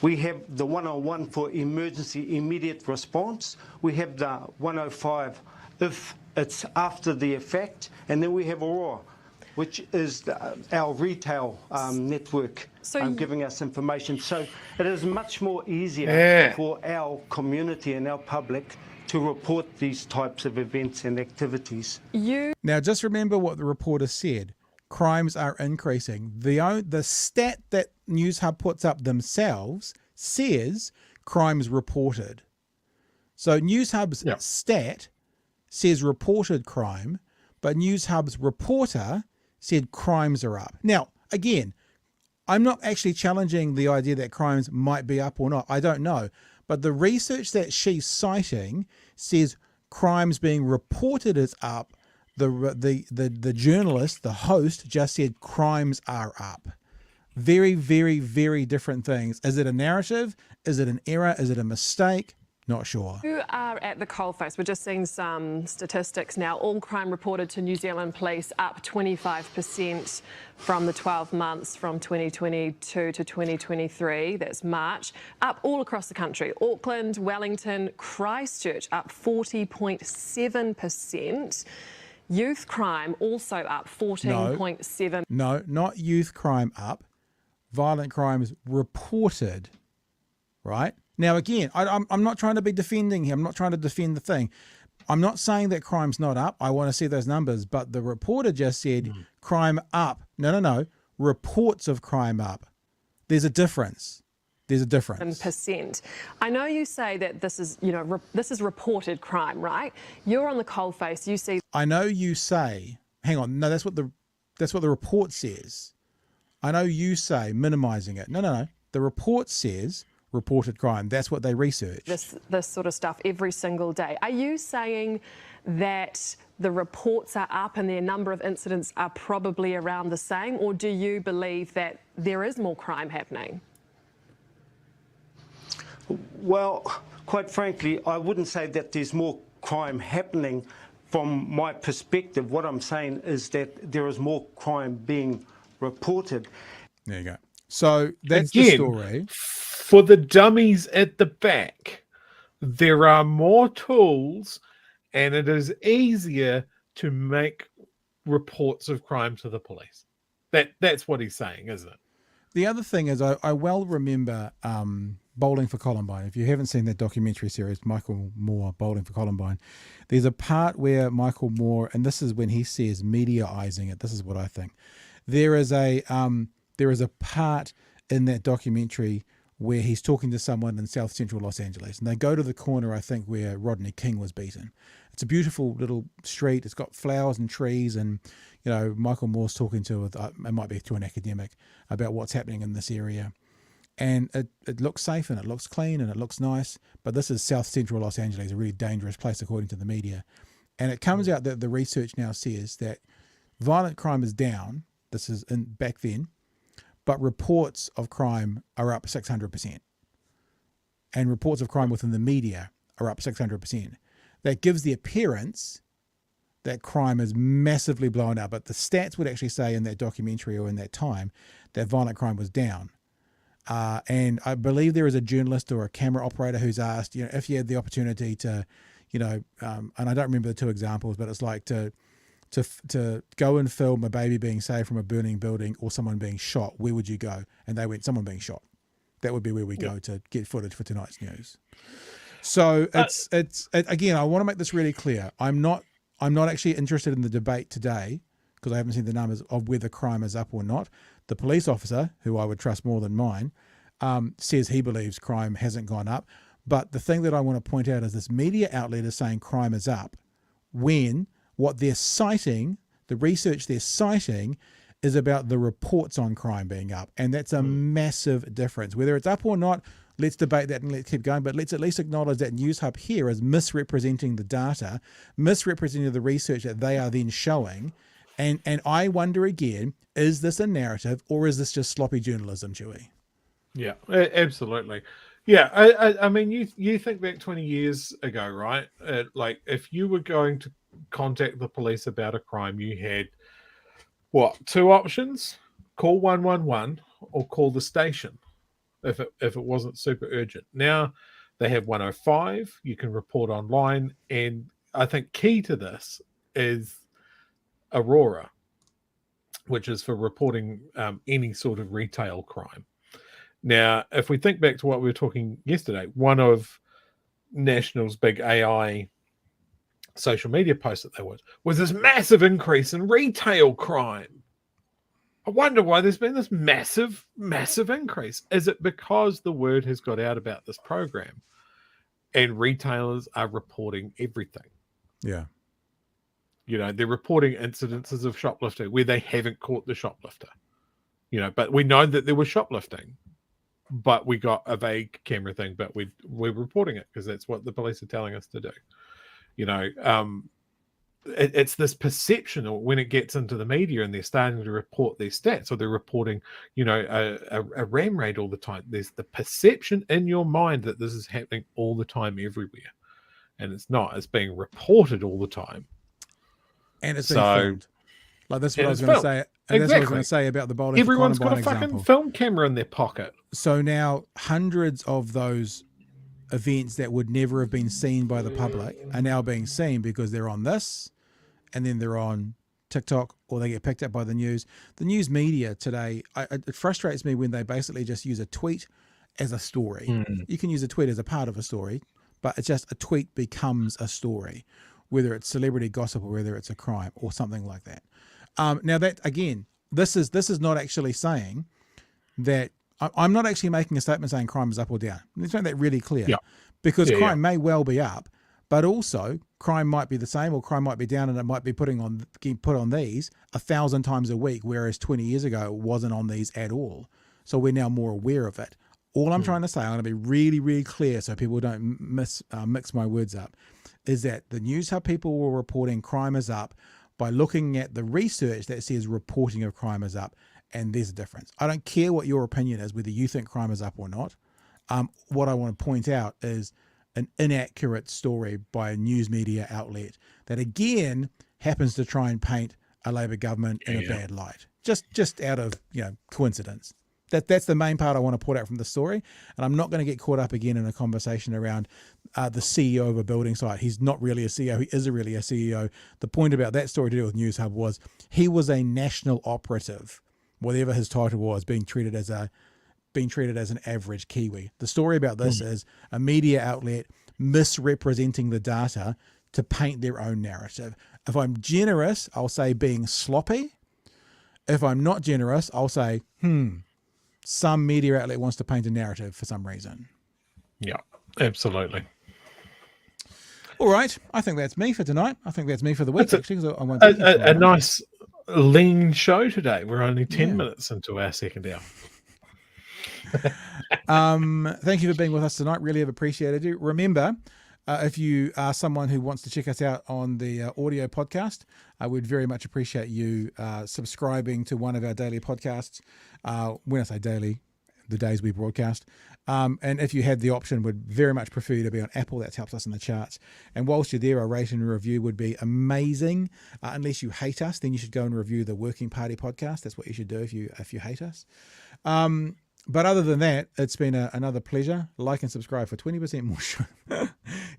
We have the 101 for emergency immediate response. We have the 105 if it's after the effect. And then we have Aurora, which is our retail network giving us information. So it is much more easier for our community and our public to report these types of events and activities. Now, just remember what the reporter said. Crimes are increasing. The stat that News Hub puts up themselves says crimes reported. So News Hub's stat says reported crime, but News Hub's reporter said crimes are up. Now, again, I'm not actually challenging the idea that crimes might be up or not. I don't know. But the research that she's citing says crimes being reported is up. The journalist, the host, just said crimes are up. Very, very, very different things. Is it a narrative? Is it an error? Is it a mistake? Not sure. You are at the coalface. We're just seeing some statistics now. All crime reported to New Zealand Police up 25% from the 12 months from 2022 to 2023. That's March. Up all across the country. Auckland, Wellington, Christchurch up 40.7%. Youth crime also up 14.7. No, not youth crime up. Violent crimes reported, right? Now, again, I'm not trying to be defending him. I'm not trying to defend the thing. I'm not saying that crime's not up. I want to see those numbers. But the reporter just said crime up. No. Reports of crime up. There's a difference. There's a difference. %. I know you say that this is, this is reported crime, right? You're on the coalface. You see. I know you say. Hang on. No, that's what the report says. I know you say minimizing it. No. The report says reported crime. That's what they research. This sort of stuff every single day. Are you saying that the reports are up and their number of incidents are probably around the same, or do you believe that there is more crime happening? Well, quite frankly, I wouldn't say that there's more crime happening from my perspective. What I'm saying is that there is more crime being reported. There you go. So that's Again, the story. For the dummies at the back, there are more tools and it is easier to make reports of crime to the police. That's what he's saying, isn't it? The other thing is I well remember Bowling for Columbine. If you haven't seen that documentary series, Michael Moore, Bowling for Columbine, there's a part where Michael Moore, and this is when he says mediaizing it, this is what I think. There is a part in that documentary where he's talking to someone in South Central Los Angeles, and they go to the corner, I think, where Rodney King was beaten. It's a beautiful little street. It's got flowers and trees, and Michael Moore's talking to it might be to an academic about what's happening in this area, and it looks safe and it looks clean and it looks nice. But this is South Central Los Angeles, a really dangerous place according to the media, and it comes out that the research now says that violent crime is down. This is back then. But reports of crime are up 600%. And reports of crime within the media are up 600%. That gives the appearance that crime is massively blown up. But the stats would actually say in that documentary or in that time that violent crime was down. And I believe there is a journalist or a camera operator who's asked, if you had the opportunity to, and I don't remember the two examples, but it's like to go and film a baby being saved from a burning building or someone being shot, where would you go? And they went, someone being shot. That would be where we go to get footage for tonight's news. So it's again, I want to make this really clear. I'm not actually interested in the debate today because I haven't seen the numbers of whether crime is up or not. The police officer, who I would trust more than mine, says he believes crime hasn't gone up. But the thing that I want to point out is this media outlet is saying crime is up when what they're citing, the research they're citing, is about the reports on crime being up. And that's a massive difference. Whether it's up or not, let's debate that and let's keep going. But let's at least acknowledge that News Hub here is misrepresenting the data, misrepresenting the research that they are then showing. And I wonder again, is this a narrative or is this just sloppy journalism, Chewie? Yeah, absolutely. Yeah, I mean, you think back 20 years ago, right? Like if you were going to contact the police about a crime, you had two options: call 111 or call the station if it wasn't super urgent. Now they have 105. You can report online, and I think key to this is Aurora, which is for reporting any sort of retail crime. Now, if we think back to what we were talking yesterday, one of National's big AI social media posts that there was this massive increase in retail crime. I wonder why there's been this massive increase. Is it because the word has got out about this program and retailers are reporting everything? Yeah. They're reporting incidences of shoplifting where they haven't caught the shoplifter. But we know that there was shoplifting, but we got a vague camera thing, but we're reporting it because that's what the police are telling us to do. It's this perception when it gets into the media and they're starting to report these stats, or they're reporting, a RAM rate all the time. There's the perception in your mind that this is happening all the time everywhere. And it's not. It's being reported all the time. And it's being filmed. Like that's what I was going to say. And that's what I was going to say about the Bowling for Columbine Everyone's got a fucking film camera in their pocket. So now hundreds of those events that would never have been seen by the public are now being seen because they're on this and then they're on TikTok or they get picked up by the news. The news media today, it frustrates me when they basically just use a tweet as a story. You can use a tweet as a part of a story, but it's just a tweet becomes a story, whether it's celebrity gossip or whether it's a crime or something like that. Now that, again, this is not actually saying that I'm not actually making a statement saying crime is up or down. Let's make that really clear, because crime may well be up, but also crime might be the same or crime might be down, and it might be put on these 1,000 times a week, whereas 20 years ago it wasn't on these at all. So we're now more aware of it. All I'm trying to say, I'm going to be really, really clear so people don't mix my words up, is that the News Hub people were reporting crime is up by looking at the research that says reporting of crime is up, and there's a difference. I don't care what your opinion is, whether you think crime is up or not. What I want to point out is an inaccurate story by a news media outlet that, again, happens to try and paint a Labor government in a bad light, just out of coincidence. That's the main part I want to put out from the story, and I'm not going to get caught up again in a conversation around the CEO of a building site. He's not really a CEO. He is really a CEO. The point about that story to do with News Hub was he was a national operative, whatever his title was, being treated as an average Kiwi. The story about this is a media outlet misrepresenting the data to paint their own narrative. If I'm generous, I'll say being sloppy. If I'm not generous, I'll say, some media outlet wants to paint a narrative for some reason. Yeah, absolutely. All right. I think that's me for tonight. I think that's me for the week, actually. I won't a nice lean show today. We're only 10 minutes into our second hour. Thank you for being with us tonight. Really have appreciated you. Remember, if you are someone who wants to check us out on the audio podcast, I would very much appreciate you subscribing to one of our daily podcasts. When I say daily, the days we broadcast. And if you had the option, would very much prefer you to be on Apple. That helps us in the charts. And whilst you're there, a rate and a review would be amazing. Unless you hate us, then you should go and review the Working Party podcast. That's what you should do if you hate us. But other than that, it's been another pleasure. Like and subscribe for 20% more show.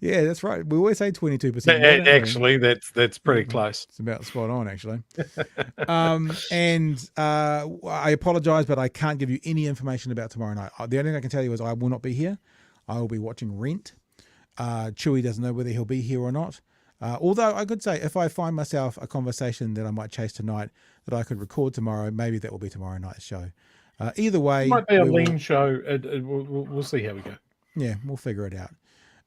Yeah, that's right. We always say 22%. Actually, that's pretty close. It's about spot on, actually. And I apologize, but I can't give you any information about tomorrow night. The only thing I can tell you is I will not be here. I will be watching Rent. Chewie doesn't know whether he'll be here or not. Although I could say if I find myself a conversation that I might chase tonight that I could record tomorrow, maybe that will be tomorrow night's show. Either way, it might be a lean show. We'll see how we go. Yeah, we'll figure it out.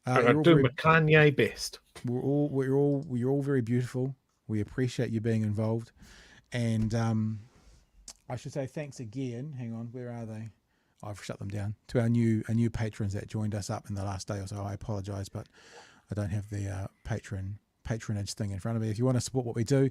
I'll do my Kanye best. You're all very beautiful. We appreciate you being involved, and I should say thanks again. Hang on, where are they? I've shut them down. To our new patrons that joined us up in the last day or so. I apologise, but I don't have the patronage thing in front of me. If you want to support what we do,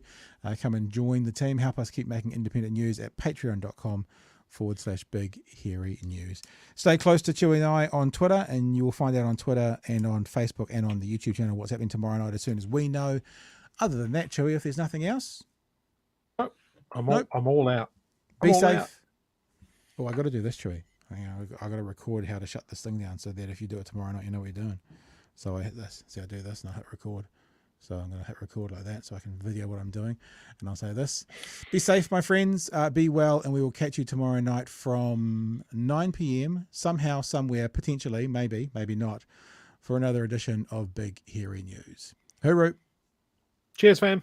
come and join the team. Help us keep making independent news at patreon.com/Big Hairy News. Stay close to Chewie and I on Twitter, and you will find out on Twitter and on Facebook and on the YouTube channel what's happening tomorrow night as soon as we know. Other than that, Chewie, if there's nothing else, I'm all out. Be safe. Oh, I got to do this, Chewie. I got to record how to shut this thing down so that if you do it tomorrow night, you know what you're doing. So I hit this. See, I do this and I hit record. So I'm going to hit record like that so I can video what I'm doing. And I'll say this. Be safe, my friends. Be well, and we will catch you tomorrow night from 9 p.m. somehow, somewhere, potentially, maybe not, for another edition of Big Hairy News. Hooroo. Cheers, fam.